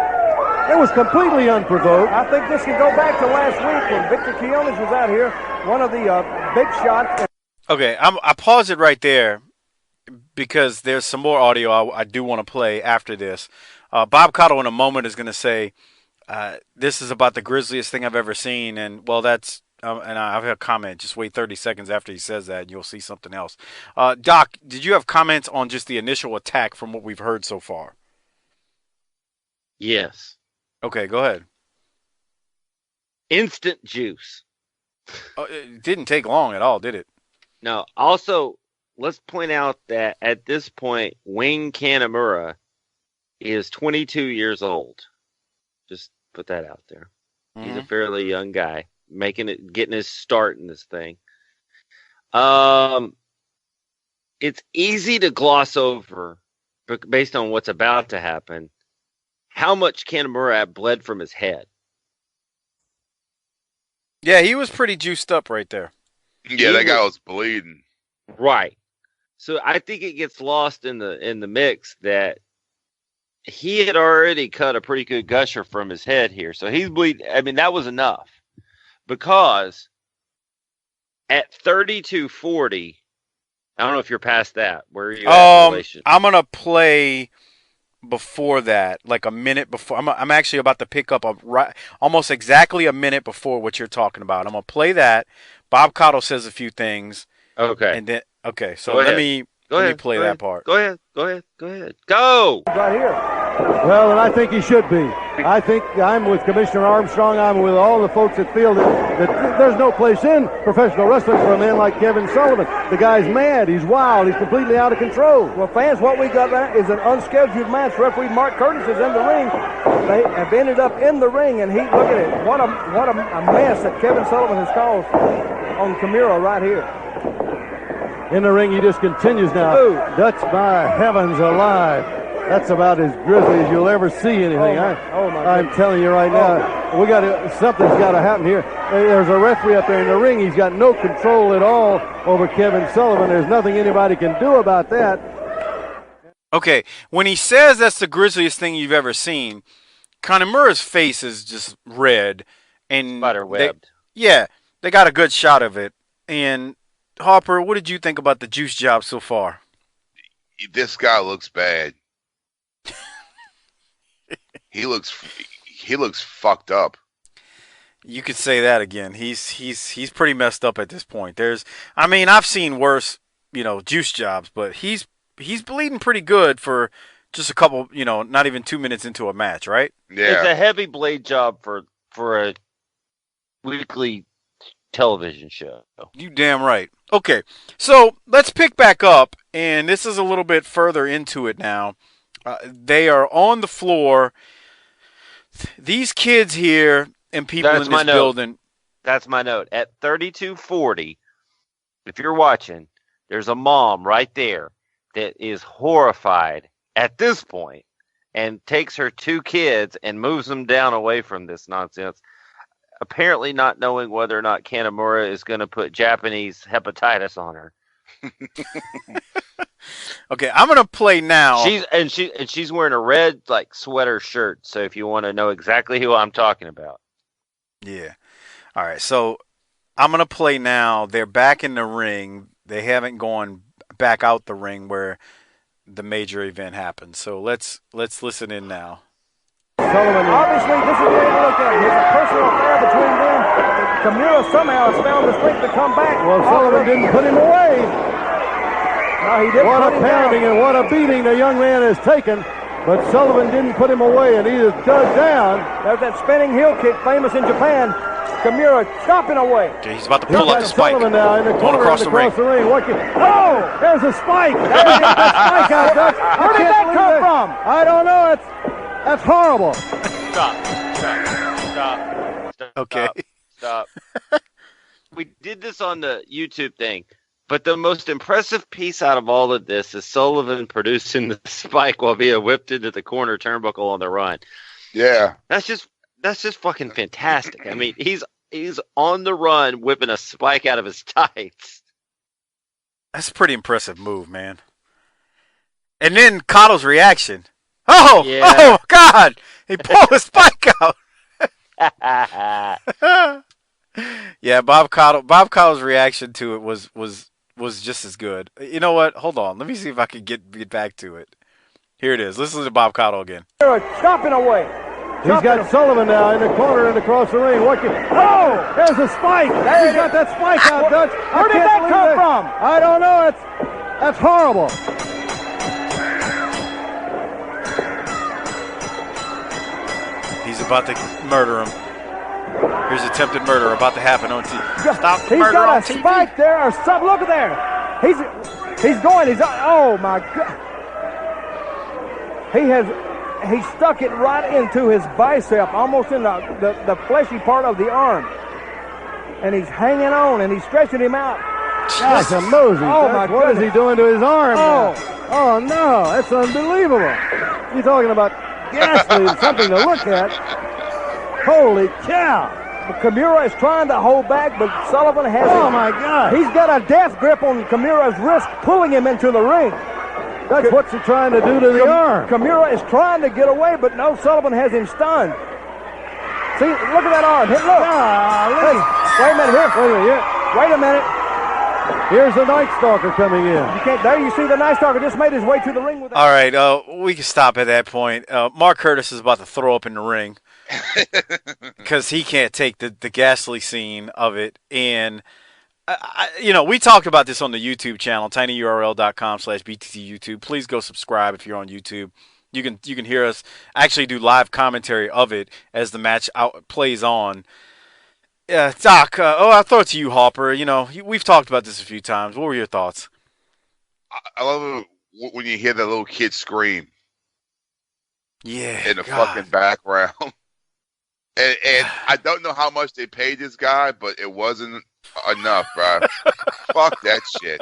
It was completely unprovoked. I think this can go back to last week when Victor Quiones was out here, one of the big shots. Okay, I pause it right there because there's some more audio I do want to play after this. Bob Caudle in a moment is going to say, this is about the grisliest thing I've ever seen, and well, that's and I have a comment. Just wait 30 seconds after he says that, and you'll see something else. Doc, did you have comments on just the initial attack from what we've heard so far? Yes. Okay, go ahead. Instant juice. It didn't take long at all, did it? No. Also, let's point out that at this point, Wayne Kanemaru is 22 years old. Just put that out there. He's a fairly young guy, getting his start in this thing. It's easy to gloss over, based on what's about to happen, how much Kanemaru bled from his head. Yeah, he was pretty juiced up right there. Yeah, that guy was bleeding. Right. So I think it gets lost in the mix that he had already cut a pretty good gusher from his head here. So he's bleeding. I mean, that was enough. Because at 32:40, I don't know if you're past that. Where are you at in relation? I'm going to play before that, like a minute before. I'm actually about to pick up almost exactly a minute before what you're talking about. I'm going to play that. Bob Caudle says a few things. Okay. And then, so let me play that part. Go ahead. Go! Right here. Well, and I think he should be. I think I'm with Commissioner Armstrong. I'm with all the folks that feel that there's no place in professional wrestling for a man like Kevin Sullivan. The guy's mad. He's wild. He's completely out of control. Well, fans, what we got there is an unscheduled match. Referee Mark Curtis is in the ring. They have ended up in the ring, and look at it. What a mess that Kevin Sullivan has caused on Kimura right here. In the ring, he just continues now. Ooh. Dutch, by heavens alive. That's about as grisly as you'll ever see anything. I'm telling you right now, something's got to happen here. There's a referee up there in the ring. He's got no control at all over Kevin Sullivan. There's nothing anybody can do about that. Okay, when he says that's the grisliest thing you've ever seen, Kanemaru's face is just red. And spider-webbed. They got a good shot of it. And Harper, what did you think about the juice job so far? This guy looks bad. He looks fucked up. You could say that again. He's pretty messed up at this point. I've seen worse, juice jobs, but he's bleeding pretty good for just a couple, not even 2 minutes into a match, right? Yeah. It's a heavy blade job for a weekly television show. You damn right. Okay, so let's pick back up, and this is a little bit further into it now. They are on the floor. These kids here and people in this building. That's my note. At 3240, if you're watching, there's a mom right there that is horrified at this point and takes her 2 kids and moves them down away from this nonsense, apparently not knowing whether or not Kanemaru is going to put Japanese hepatitis on her. Okay, I'm gonna play now. She's wearing a red sweater shirt. So if you want to know exactly who I'm talking about, yeah. All right, so I'm gonna play now. They're back in the ring. They haven't gone back out the ring where the major event happened. So let's listen in now. Sullivan, obviously, this is the way to look at it. It's a personal affair between them. Kimura somehow has found the strength to come back. Well, Sullivan didn't put him away. No, he didn't. What a pounding and what a beating the young man has taken. But Sullivan didn't put him away, and he is dug down. There's that spinning heel kick famous in Japan. Kimura chopping away. Okay, he's about to pull up the spike. Sullivan now in the corner across the ring. Oh, there's a spike. There's a spike out, Dutch. Where did that come from? I don't know. That's horrible. Stop. Okay. Stop. We did this on the YouTube thing, but the most impressive piece out of all of this is Sullivan producing the spike while being whipped into the corner turnbuckle on the run. Yeah. That's just fucking fantastic. I mean, he's on the run whipping a spike out of his tights. That's a pretty impressive move, man. And then Cotto's reaction. Oh, yeah. Oh God! He pulled the spike out. Yeah, Bob Cottle's reaction to it was just as good. You know what? Hold on. Let me see if I can get back to it. Here it is. Listen to Bob Cottle again. Chopping away. He's got Sullivan now in the corner and across the ring. Oh, there's a spike. He's got that spike out, Dutch. Where did that come from? I don't know. That's horrible. He's about to murder him. Here's attempted murder about to happen on TV. Stop the He's murder got on a TV. spike there or something. Look at there. He's going. Oh my God. He stuck it right into his bicep, almost in the fleshy part of the arm. And he's hanging on and he's stretching him out. Gosh, a Mosey. Oh my What is he doing to his arm? Oh no, that's unbelievable. You're talking about ghastly, something to look at. Holy cow. Kimura is trying to hold back, but Sullivan has Oh my God. He's got a death grip on Kimura's wrist, pulling him into the ring. That's what's he trying to do to the arm. Kimura is trying to get away, but no, Sullivan has him stunned. See, look at that arm. Look. Hey, wait a minute here. Wait a minute. Here's the Night Stalker coming in. There you see the Night Stalker just made his way to the ring with that. All right, we can stop at that point. Mark Curtis is about to throw up in the ring because he can't take the ghastly scene of it. And, we talked about this on the YouTube channel, tinyurl.com/BTTYouTube. Please go subscribe if you're on YouTube. You can hear us actually do live commentary of it as the match plays on. Yeah, Doc. I'll throw it to you, Hopper. We've talked about this a few times. What were your thoughts? I love it when you hear that little kid scream. Yeah, in the God. fucking background. And I don't know how much they paid this guy, but it wasn't enough, bro. Fuck that shit.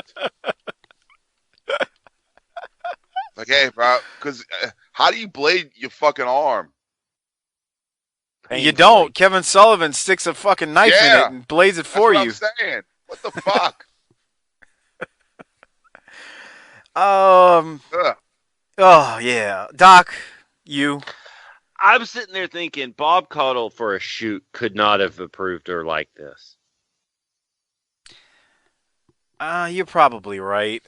Like, hey, bro, because how do you blade your fucking arm? You don't. Kevin Sullivan sticks a fucking knife in it and blades it for you. That's what I'm saying. What the fuck? Oh yeah, Doc, you. I'm sitting there thinking Bob Caudle for a shoot could not have approved her like this. You're probably right.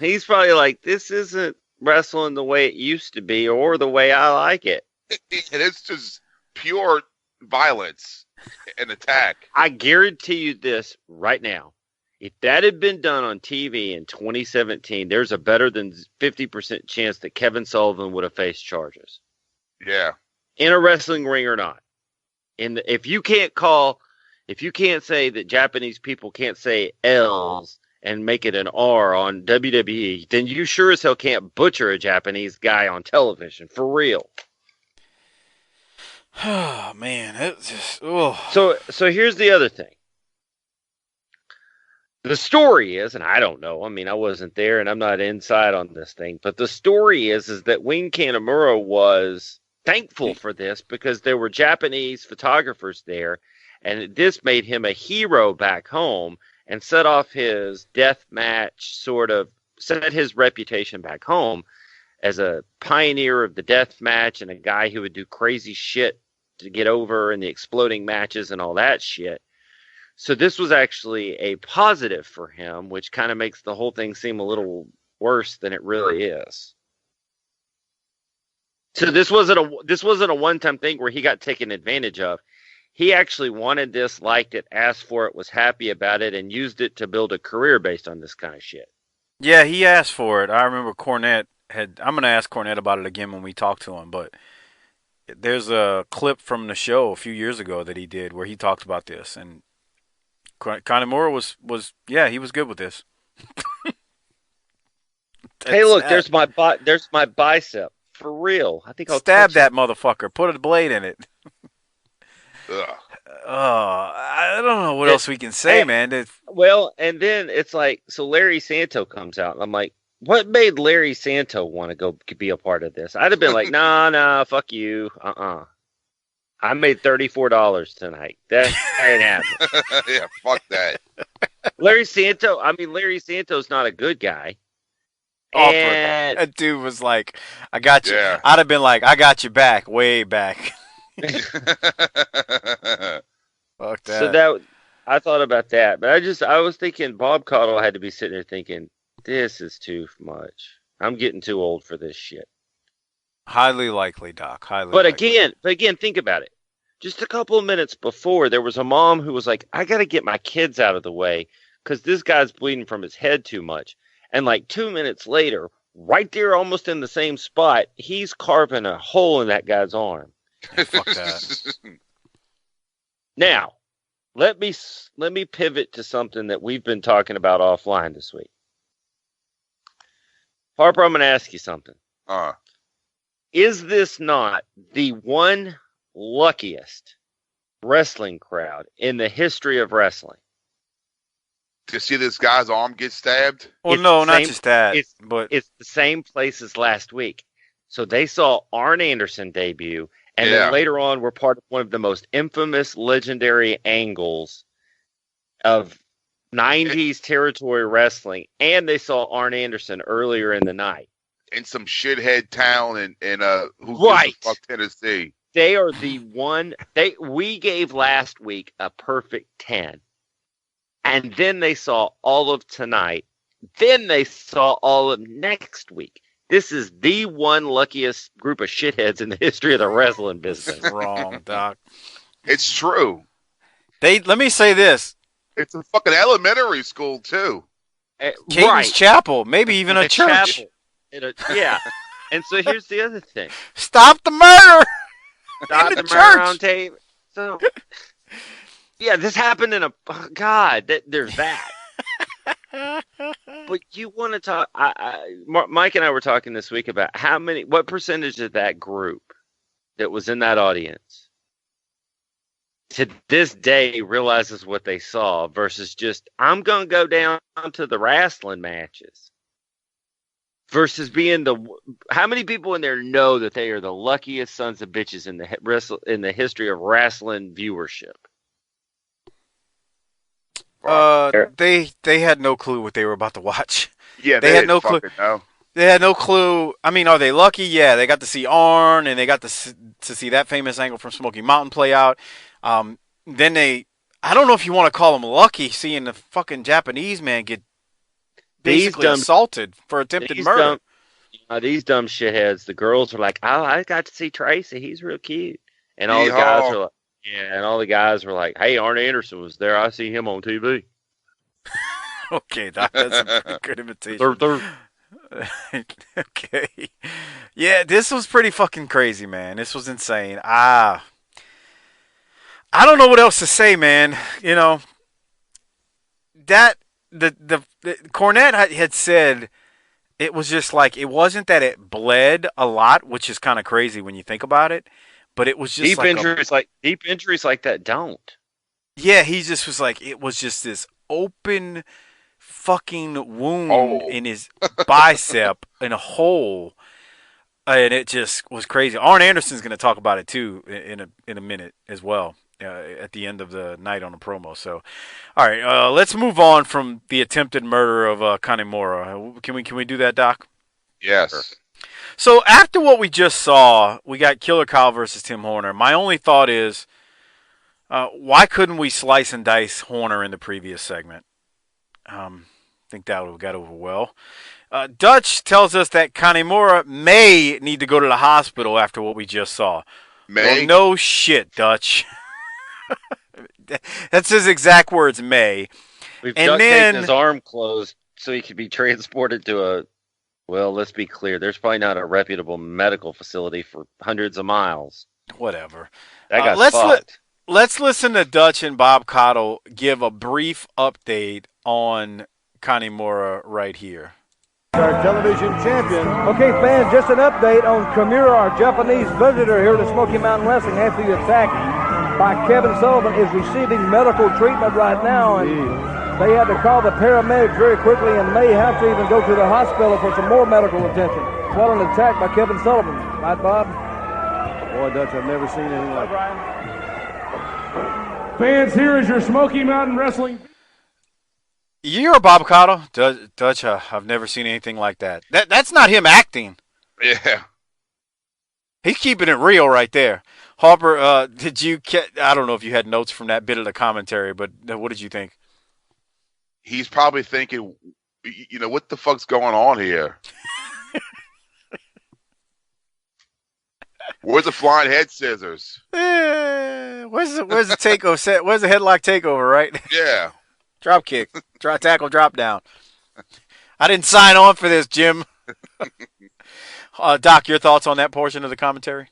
He's probably like, this isn't wrestling the way it used to be or the way I like it. It's just pure violence and attack. I guarantee you this right now. If that had been done on TV in 2017, there's a better than 50% chance that Kevin Sullivan would have faced charges. Yeah. In a wrestling ring or not. If you can't say that Japanese people can't say L's and make it an R on WWE, then you sure as hell can't butcher a Japanese guy on television, for real. Oh man, it's just So here's the other thing. The story is, and I don't know, I mean, I wasn't there and I'm not inside on this thing, but the story is that Wing Kanemaru was thankful for this because there were Japanese photographers there, and this made him a hero back home and set off his death match, sort of set his reputation back home as a pioneer of the death match and a guy who would do crazy shit to get over in the exploding matches and all that shit. So this was actually a positive for him, which kind of makes the whole thing seem a little worse than it really is. So this wasn't a one-time thing where he got taken advantage of. He actually wanted this, liked it, asked for it, was happy about it, and used it to build a career based on this kind of shit. Yeah, he asked for it. I remember Cornette had. I'm gonna ask Cornette about it again when we talk to him. But there's a clip from the show a few years ago that he did where he talked about this, and Kanemaru was he was good with this. Hey, look, there's my bicep. For real. I think I'll stab that motherfucker. Put a blade in it. Ugh. I don't know what else we can say, man. Well, and then it's like, so Larry Santo comes out, and I'm like, what made Larry Santo want to go be a part of this? I'd have been like, nah, fuck you. I made $34 tonight. That ain't happening. Yeah, fuck that. Larry Santo's not a good guy. And that dude was like, I got you. Yeah. I'd have been like, I got you back, way back. Fuck that. So I thought about that, but I was thinking Bob Caudle had to be sitting there thinking, this is too much. I'm getting too old for this shit. Highly likely, Doc. But again, think about it. Just a couple of minutes before, there was a mom who was like, I got to get my kids out of the way because this guy's bleeding from his head too much. And like 2 minutes later, right there, almost in the same spot, he's carving a hole in that guy's arm. Fuck that. Now, let me pivot to something that we've been talking about offline this week. Harper, I'm going to ask you something. Is this not the one luckiest wrestling crowd in the history of wrestling? To see this guy's arm get stabbed? Well, no, not just that. But it's the same place as last week. So they saw Arn Anderson debut, and then later on were part of one of the most infamous, legendary angles of 90s territory wrestling, and they saw Arn Anderson earlier in the night. In some shithead town in fuck Tennessee. They are the one we gave last week a perfect 10. And then they saw all of tonight. Then they saw all of next week. This is the one luckiest group of shitheads in the history of the wrestling business. Wrong, Doc. It's true. Let me say this. It's a fucking elementary school, too. Caden's Chapel. Maybe even a church. Yeah. And so here's the other thing. Stop the murder! Stop In the the murder church! on tape. So, yeah, this happened in a God. There's that. But you want to talk? Mike and I were talking this week about what percentage of that group that was in that audience to this day realizes what they saw versus just I'm gonna go down to the wrestling matches versus being how many people in there know that they are the luckiest sons of bitches in the history of wrestling viewership? They had no clue what they were about to watch. Yeah, they had no clue. Know. They had no clue. I mean, are they lucky? Yeah, they got to see Arn, and they got to see that famous angle from Smoky Mountain play out. Then I don't know if you want to call them lucky, seeing the fucking Japanese man get basically assaulted for attempted murder. These dumb shitheads. The girls are like, "Oh, I got to see Tracy. He's real cute," and all the guys are like, "Yeah," and all the guys were like, "Hey, Arn Anderson was there. I see him on TV." Okay, that's a pretty good imitation. Okay. Yeah, this was pretty fucking crazy, man. This was insane. I don't know what else to say, man. You know, that the Cornette had said it was just like it wasn't that it bled a lot, which is kind of crazy when you think about it, but it was just deep injuries like that don't. Yeah, he just was like it was just this open fucking wound in his bicep in a hole, and it just was crazy. Arn Anderson's going to talk about it too in a minute as well at the end of the night on a promo. So, all right, let's move on from the attempted murder of Kanemura. Can we do that, Doc? Yes. Sure. So after what we just saw, we got Killer Kyle versus Tim Horner. My only thought is, why couldn't we slice and dice Horner in the previous segment? I think that would have got over well. Dutch tells us that Kanemura may need to go to the hospital after what we just saw. May? Well, no shit, Dutch. That's his exact words, may. We've duct taped his arm closed so he could be transported to let's be clear, there's probably not a reputable medical facility for hundreds of miles. Whatever. That got fucked. Let's listen to Dutch and Bob Cottle give a brief update on Kanemura right here. Our television champion. Okay, fans, just an update on Kimura, our Japanese visitor here to Smoky Mountain Wrestling after the attack by Kevin Sullivan is receiving medical treatment right now, and they had to call the paramedics very quickly and may have to even go to the hospital for some more medical attention. Following an attack by Kevin Sullivan. Right, Bob? Boy, Dutch, I've never seen anything like that. Fans, here is your Smoky Mountain Wrestling. You're Bob Cottle. Dutch, I've never seen anything like that. That's not him acting. Yeah. He's keeping it real right there. Harper, did you I don't know if you had notes from that bit of the commentary, but what did you think? He's probably thinking, what the fuck's going on here? Where's the flying head scissors? Where's the takeover set? Where's the headlock takeover, right? Yeah. Drop kick. Tackle, drop down. I didn't sign on for this, Jim. Doc, your thoughts on that portion of the commentary?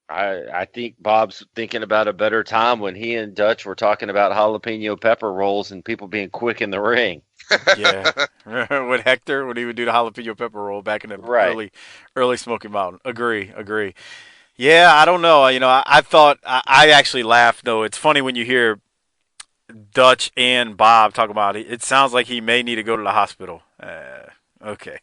I think Bob's thinking about a better time when he and Dutch were talking about jalapeno pepper rolls and people being quick in the ring. Yeah. With Hector, when he would do the jalapeno pepper roll back in the early Smoky Mountain. Agree. Yeah, I don't know. I thought, I actually laughed, though. It's funny when you hear Dutch and Bob talk about it. It sounds like he may need to go to the hospital. Okay.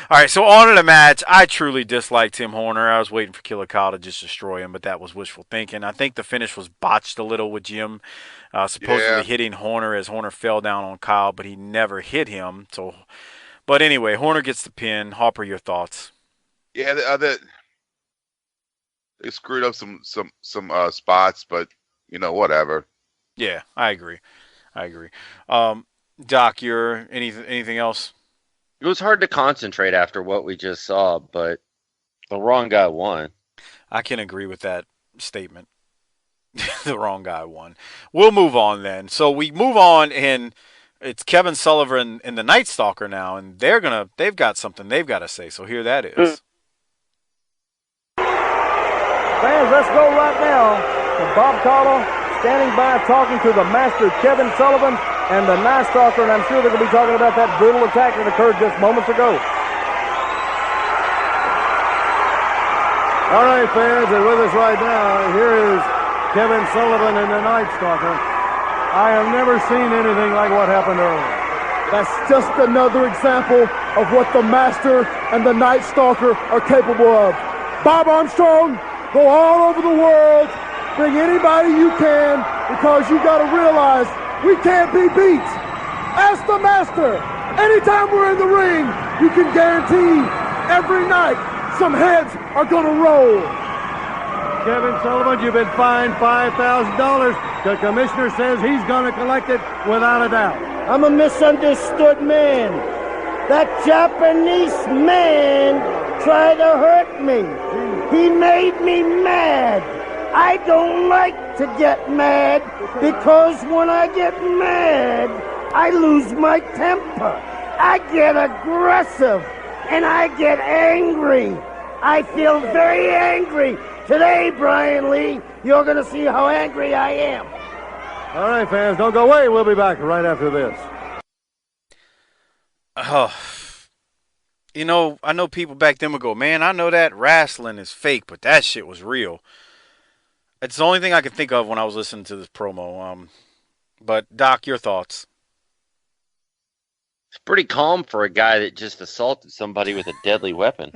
All right, so on to the match. I truly disliked Tim Horner. I was waiting for Killer Kyle to just destroy him, but that was wishful thinking. I think the finish was botched a little with Jim supposedly hitting Horner as Horner fell down on Kyle, but he never hit him. But anyway, Horner gets the pin. Harper, your thoughts? Yeah, they screwed up some spots, but whatever. Yeah, I agree. Doc, anything else? It was hard to concentrate after what we just saw, but the wrong guy won. I can agree with that statement. The wrong guy won. We'll move on then. So we move on, and It's Kevin Sullivan and the Night Stalker now, and they've got something they've got to say. So here that is. Fans, let's go right now to Bob Caudle standing by talking to the master Kevin Sullivan and the Night Stalker, and I'm sure they're going to be talking about that brutal attack that occurred just moments ago. All right, fans, and with us right now, here is Kevin Sullivan and the Night Stalker. I have never seen anything like what happened earlier. That's just another example of what the Master and the Night Stalker are capable of. Bob Armstrong, go all over the world, bring anybody you can, because you got to realize we can't be beat. Ask the Master. Anytime we're in the ring, you can guarantee every night some heads are going to roll. Kevin Sullivan, you've been fined $5,000. The commissioner says he's going to collect it without a doubt. I'm a misunderstood man. That Japanese man tried to hurt me. He made me mad. I don't like to get mad because when I get mad, I lose my temper. I get aggressive and I get angry. I feel very angry. Today, Brian Lee, you're going to see how angry I am. All right, fans, don't go away. We'll be back right after this. Oh, you know, I know people back then would go, man, I know that wrestling is fake, but that shit was real. It's the only thing I could think of when I was listening to this promo. But, Doc, your thoughts? It's pretty calm for a guy that just assaulted somebody with a deadly weapon.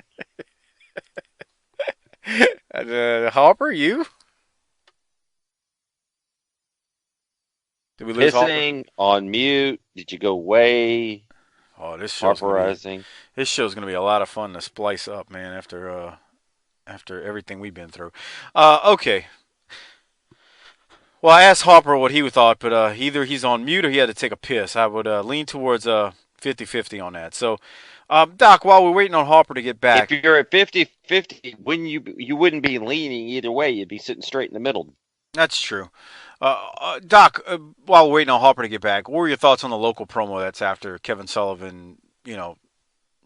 Harper, you? Did we lose Pissing on mute. Did you go way? Oh, this show's Harperizing. This show's gonna be a lot of fun to splice up, man. After everything we've been through. Okay. Well, I asked Harper what he thought, but either he's on mute or he had to take a piss. I would lean towards 50-50 on that. So, Doc, while we're waiting on Harper to get back, If you're at 50-50, you wouldn't be leaning either way. You'd be sitting straight in the middle. that's true. Doc, while we're waiting on Harper to get back, what were your thoughts on the local promo that's after Kevin Sullivan,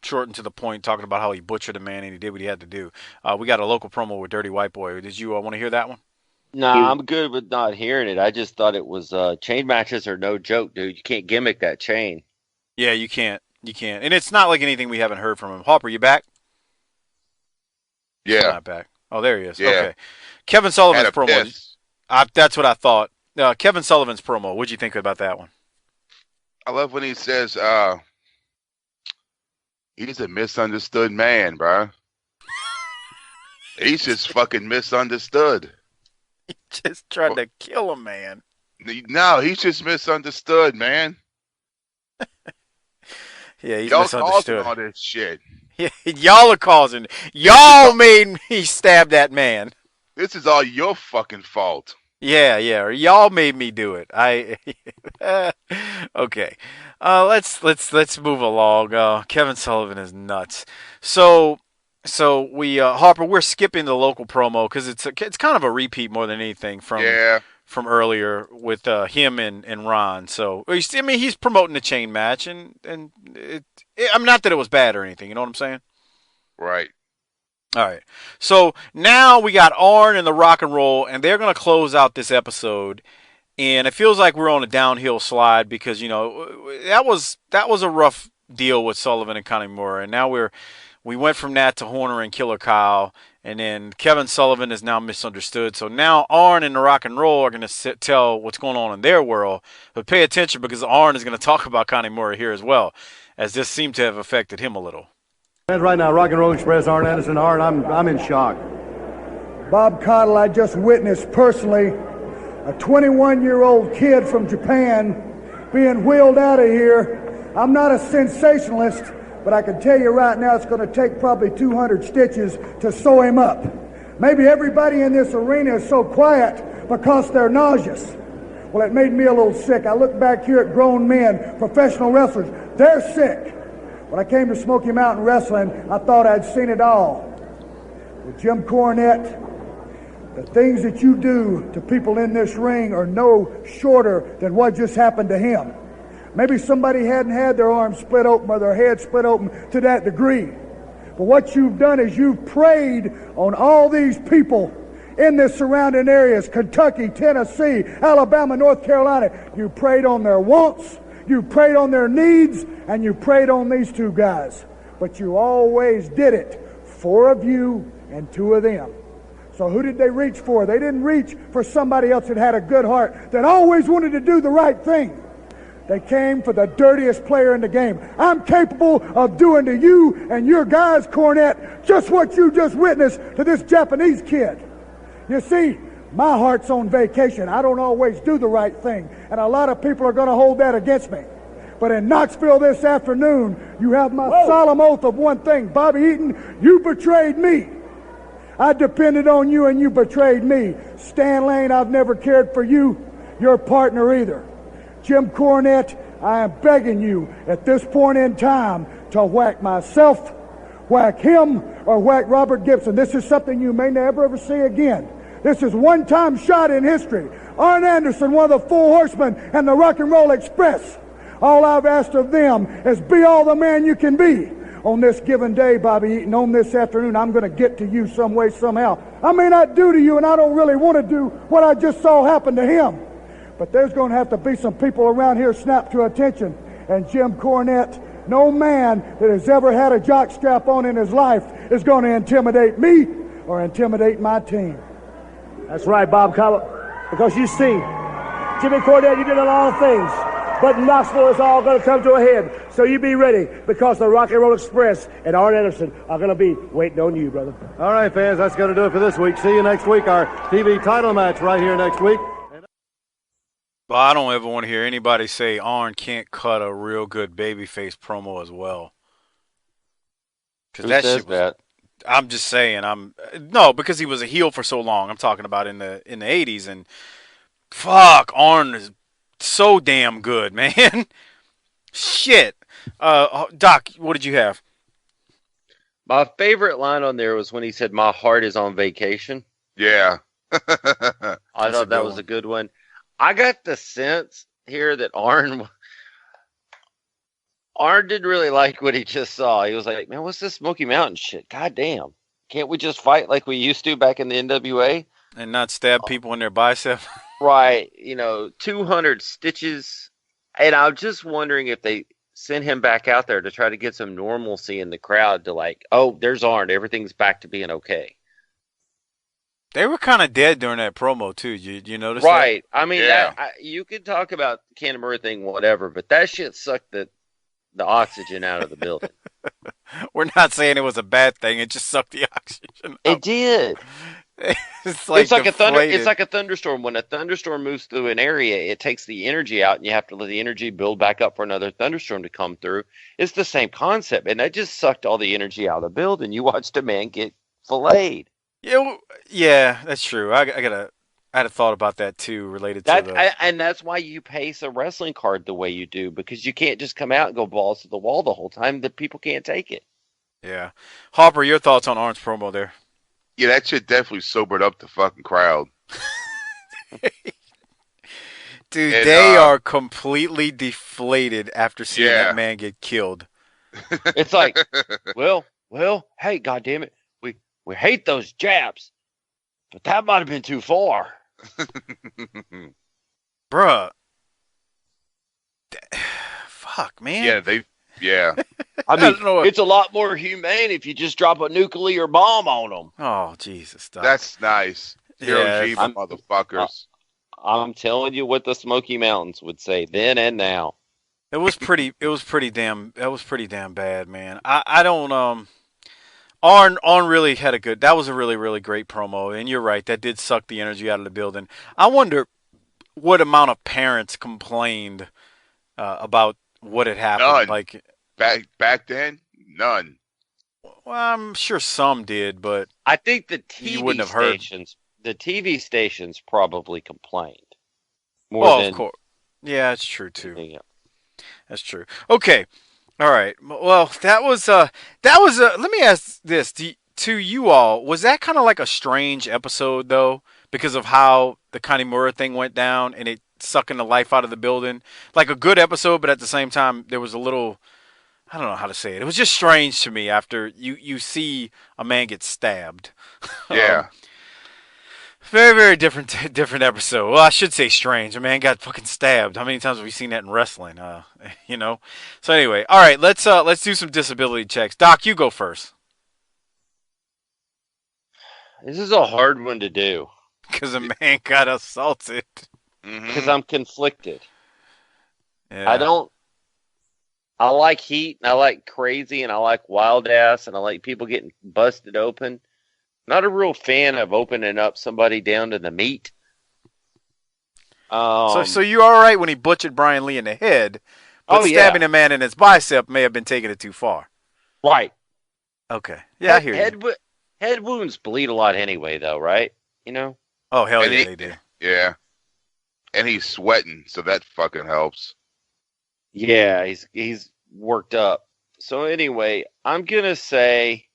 short and to the point, talking about how he butchered a man and he did what he had to do? We got a local promo with Dirty White Boy. Did you want to hear that one? Nah, I'm good with not hearing it. I just thought it was chain matches are no joke, dude. You can't gimmick that chain. Yeah, you can't. You can't. And it's not like anything we haven't heard from him. Harper, you back? Yeah. Not back. Oh, there he is. Yeah. Okay. Kevin Sullivan's Had a promo. piss. That's what I thought. Kevin Sullivan's promo. What'd you think about that one? I love when he says, he's a misunderstood man, bro. He's just fucking misunderstood. He just tried to kill a man. No, he's just misunderstood, man. Yeah, he's Y'all misunderstood. causing all this shit. Yeah, y'all are causing. Y'all made me stab that man. This is all your fucking fault. Yeah, or y'all made me do it. Okay. Let's move along. Kevin Sullivan is nuts. So we Harper, we're skipping the local promo because it's kind of a repeat more than anything from earlier with him and Ron. So I mean he's promoting the chain match and I'm not that it was bad or anything. You know what I'm saying? Right. All right. So now we got Arn and the Rock and Roll, and they're going to close out this episode. And it feels like we're on a downhill slide because that was a rough deal with Sullivan and Kanemaru, and now we went from that to Horner and Killer Kyle, and then Kevin Sullivan is now misunderstood. So now Arn and the Rock and Roll are going to tell what's going on in their world, but pay attention because Arn is going to talk about Kanemaru here as well, as this seemed to have affected him a little. Right now, Rock and Roll Express, Arn Anderson. Arn, I'm in shock. Bob Caudle, I just witnessed personally a 21-year-old kid from Japan being wheeled out of here. I'm not a sensationalist, but I can tell you right now it's going to take probably 200 stitches to sew him up. Maybe everybody in this arena is so quiet because they're nauseous. Well, it made me a little sick. I look back here at grown men, professional wrestlers. They're sick. When I came to Smoky Mountain Wrestling, I thought I'd seen it all. With Jim Cornette, the things that you do to people in this ring are no shorter than what just happened to him. Maybe somebody hadn't had their arms split open or their head split open to that degree. But what you've done is you've preyed on all these people in the surrounding areas, Kentucky, Tennessee, Alabama, North Carolina. You preyed on their wants, you preyed on their needs, and you preyed on these two guys. But you always did it, 4 of you and 2 of them. So who did they reach for? They didn't reach for somebody else that had a good heart, that always wanted to do the right thing. They came for the dirtiest player in the game. I'm capable of doing to you and your guys, Cornette, just what you just witnessed to this Japanese kid. You see, my heart's on vacation. I don't always do the right thing, and a lot of people are going to hold that against me. But in Knoxville this afternoon, you have my solemn oath of one thing. Bobby Eaton, you betrayed me. I depended on you, and you betrayed me. Stan Lane, I've never cared for you, your partner either. Jim Cornette, I am begging you at this point in time to whack myself, whack him, or whack Robert Gibson. This is something you may never ever see again. This is one-time shot in history. Arn Anderson, one of the 4 horsemen and the Rock and Roll Express. All I've asked of them is be all the man you can be. On this given day, Bobby Eaton, on this afternoon, I'm going to get to you some way, somehow. I may not do to you, and I don't really want to do what I just saw happen to him. But there's going to have to be some people around here snap to attention. And Jim Cornette, no man that has ever had a jock strap on in his life is going to intimidate me or intimidate my team. That's right, Bob Collett. Because you see, Jimmy Cornette, you did a lot of things. But in Knoxville, it's all going to come to a head. So you be ready, because the Rock and Roll Express and Arn Anderson are going to be waiting on you, brother. All right, fans, that's going to do it for this week. See you next week. Our TV title match right here next week. Well, I don't ever want to hear anybody say Arn can't cut a real good babyface promo as well. Who says that? I'm just saying. No, because he was a heel for so long. I'm talking about in the 80s, and fuck, Arn is so damn good, man. Shit. Doc, what did you have? My favorite line on there was when he said, "My heart is on vacation." Yeah. I thought that was a good one. I got the sense here that Arn didn't really like what he just saw. He was like, "Man, what's this Smoky Mountain shit? God damn. Can't we just fight like we used to back in the NWA? And not stab people in their bicep?" Right. 200 stitches. And I'm just wondering if they send him back out there to try to get some normalcy in the crowd to like, oh, there's Arn. Everything's back to being okay. They were kind of dead during that promo, too. You notice right. that? I mean, Yeah. You could talk about Canterbury thing, whatever, but that shit sucked the oxygen out of the building. We're not saying it was a bad thing. It just sucked the oxygen. It did. It's like It's like a thunderstorm. When a thunderstorm moves through an area, it takes the energy out, and you have to let the energy build back up for another thunderstorm to come through. It's the same concept, and that just sucked all the energy out of the building. You watched a man get filleted. Yeah, that's true. I had a thought about that too, related to and that's why you pace a wrestling card the way you do, because you can't just come out and go balls to the wall the whole time. That people can't take it. Yeah, Harper, your thoughts on Arn's promo there? Yeah, that shit definitely sobered up the fucking crowd. Dude, they are completely deflated after seeing Yeah. that man get killed. It's like, well, hey, goddammit, we hate those jabs, but that might have been too far. Bruh. Fuck, man. Yeah. I mean, don't know. it's a lot more humane if you just drop a nuclear bomb on them. Oh, Jesus. Doc. That's nice. Hiroshima, I'm- motherfuckers. I'm telling you what the Smoky Mountains would say then and now. It was pretty damn bad, man. I don't Arn really had that was a really, really great promo, and you're right, that did suck the energy out of the building. I wonder what amount of parents complained about what had happened. None. Like Back then, none. Well, I'm sure some did, but I think the you wouldn't have heard. The TV stations probably complained more Well, than. of course. Yeah, that's true too. Yeah. That's true. Okay. All right. Well, that was let me ask this to you all. Was that kind of like a strange episode though, because of how the Kanemaru thing went down, and it sucking the life out of the building. Like a good episode, but at the same time, there was a little, I don't know how to say it. It was just strange to me after you see a man get stabbed. Yeah. Very, very different episode. Well, I should say strange. A man got fucking stabbed. How many times have we seen that in wrestling? So anyway, all right, let's do some disability checks. Doc, you go first. This is a hard one to do. Because a man got assaulted. Because I'm conflicted. Yeah. I like heat, and I like crazy, and I like wild ass, and I like people getting busted open. Not a real fan of opening up somebody down to the meat. So you're all right when he butchered Brian Lee in the head, but stabbing a man in his bicep may have been taking it too far. Right. Okay. Yeah, I hear you. Head wounds bleed a lot anyway, though, right? You know? Oh, hell yeah, they do. Yeah. And he's sweating, so that fucking helps. Yeah, he's worked up. So anyway, I'm going to say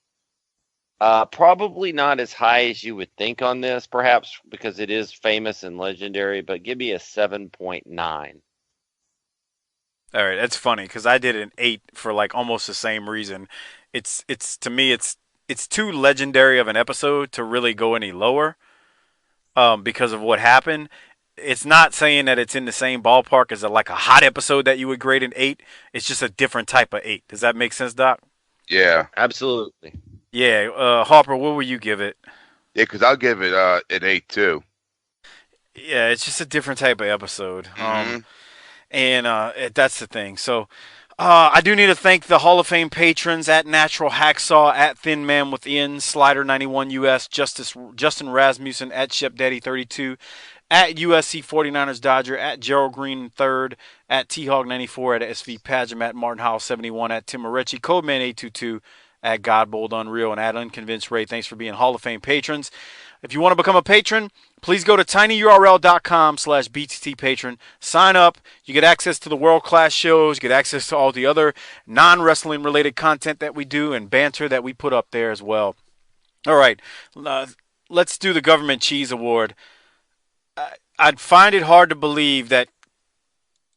probably not as high as you would think on this, perhaps because it is famous and legendary, but give me a 7.9. All right, that's funny because I did an 8 for like almost the same reason. It's to me it's too legendary of an episode to really go any lower because of what happened. It's not saying that it's in the same ballpark as like a hot episode that you would grade an 8. It's just a different type of 8. Does that make sense, Doc? Yeah. Absolutely. Yeah. Harper, what will you give it? Yeah, because I'll give it an 8 too. Yeah, it's just a different type of episode. Mm-hmm. And that's the thing. So I do need to thank the Hall of Fame patrons at Natural Hacksaw, at Thin Man Within, Slider91 US, Justin Rasmussen, at ShepDaddy32, at USC 49ers Dodger, at Gerald Green III, at T-Hog94, at SV Pajam, at Martin Howell 71, at Tim Moretti, Codeman 822, at Godbold Unreal, and at Unconvinced Ray. Thanks for being Hall of Fame patrons. If you want to become a patron, please go to tinyurl.com/BTT patron. Sign up. You get access to the world-class shows. You get access to all the other non-wrestling related content that we do and banter that we put up there as well. All right. Let's do the Government Cheese Award. I'd find it hard to believe that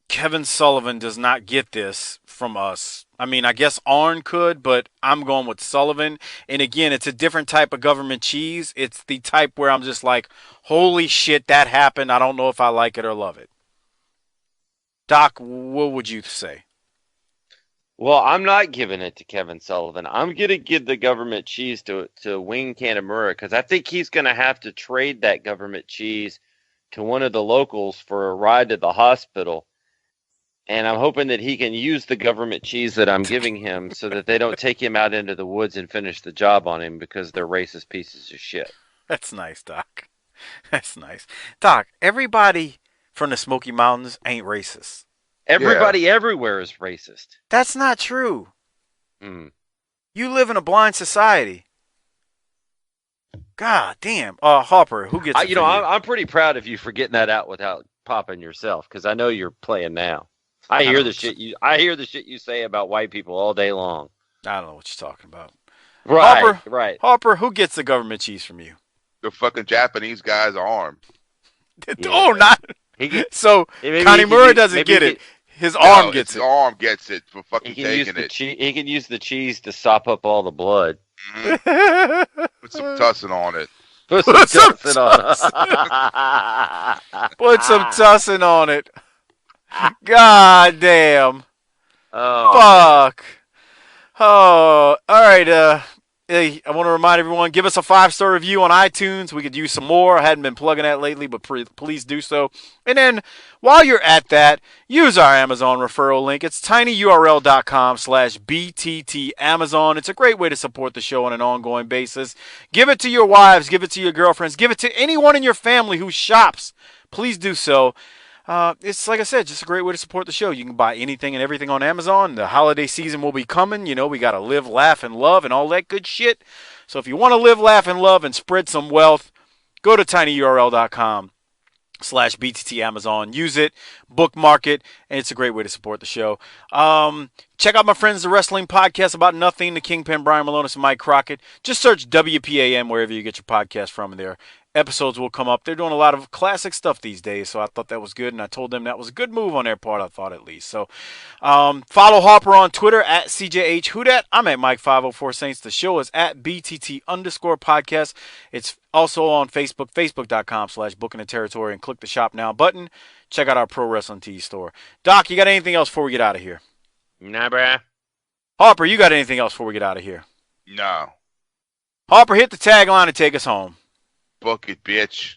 Kevin Sullivan does not get this from us. I mean, I guess Arn could, but I'm going with Sullivan. And again, it's a different type of government cheese. It's the type where I'm just like, holy shit, that happened. I don't know if I like it or love it. Doc, what would you say? Well, I'm not giving it to Kevin Sullivan. I'm going to give the government cheese to Wing Kanamura because I think he's going to have to trade that government cheese to one of the locals for a ride to the hospital. And I'm hoping that he can use the government cheese that I'm giving him so that they don't take him out into the woods and finish the job on him because they're racist pieces of shit. That's nice, Doc. That's nice. Doc, everybody from the Smoky Mountains ain't racist. Everybody everywhere is racist. That's not true. Mm. You live in a blind society. God damn. Harper, who gets it? I'm pretty proud of you for getting that out without popping yourself because I know you're playing now. I hear the shit you say about white people all day long. I don't know what you're talking about. Right. Harper, who gets the government cheese from you? The fucking Japanese guy's arm. Oh, not. So Kanimura doesn't get it. His arm gets it. His arm gets it for fucking taking it. He can use the cheese to sop up all the blood. Mm-hmm. Put some tussin on it. Put some tussin on it. Put some tussin on it. God damn. Oh, fuck. Oh, all right. Hey, I want to remind everyone, give us a 5-star review on iTunes. We could use some more. I hadn't been plugging that lately, but please do so. And then while you're at that, use our Amazon referral link. It's tinyurl.com/BTT Amazon. It's a great way to support the show on an ongoing basis. Give it to your wives. Give it to your girlfriends. Give it to anyone in your family who shops. Please do so. It's like I said, just a great way to support the show. You can buy anything and everything on Amazon. The holiday season will be coming. You know, we got to live, laugh, and love and all that good shit. So if you want to live, laugh, and love and spread some wealth, go to tinyurl.com/BTT Amazon. Use it, bookmark it, and it's a great way to support the show. Check out my friends, the Wrestling Podcast About Nothing, the Kingpin, Brian Malonis, and Mike Crockett. Just search WPAM wherever you get your podcast from there. episodes will come up. They're doing a lot of classic stuff these days, so I thought that was good, and I told them that was a good move on their part, I thought at least. So follow Harper on Twitter at CJH Whodat. I'm at Mike504 Saints. The show is at BTT_podcast. It's also on Facebook, facebook.com/Booking the Territory, and click the Shop Now button. Check out our Pro Wrestling Tees store. Doc, you got anything else before we get out of here? Nah, bruh. Harper, you got anything else before we get out of here? No. Harper, hit the tagline and take us home. Book it, bitch.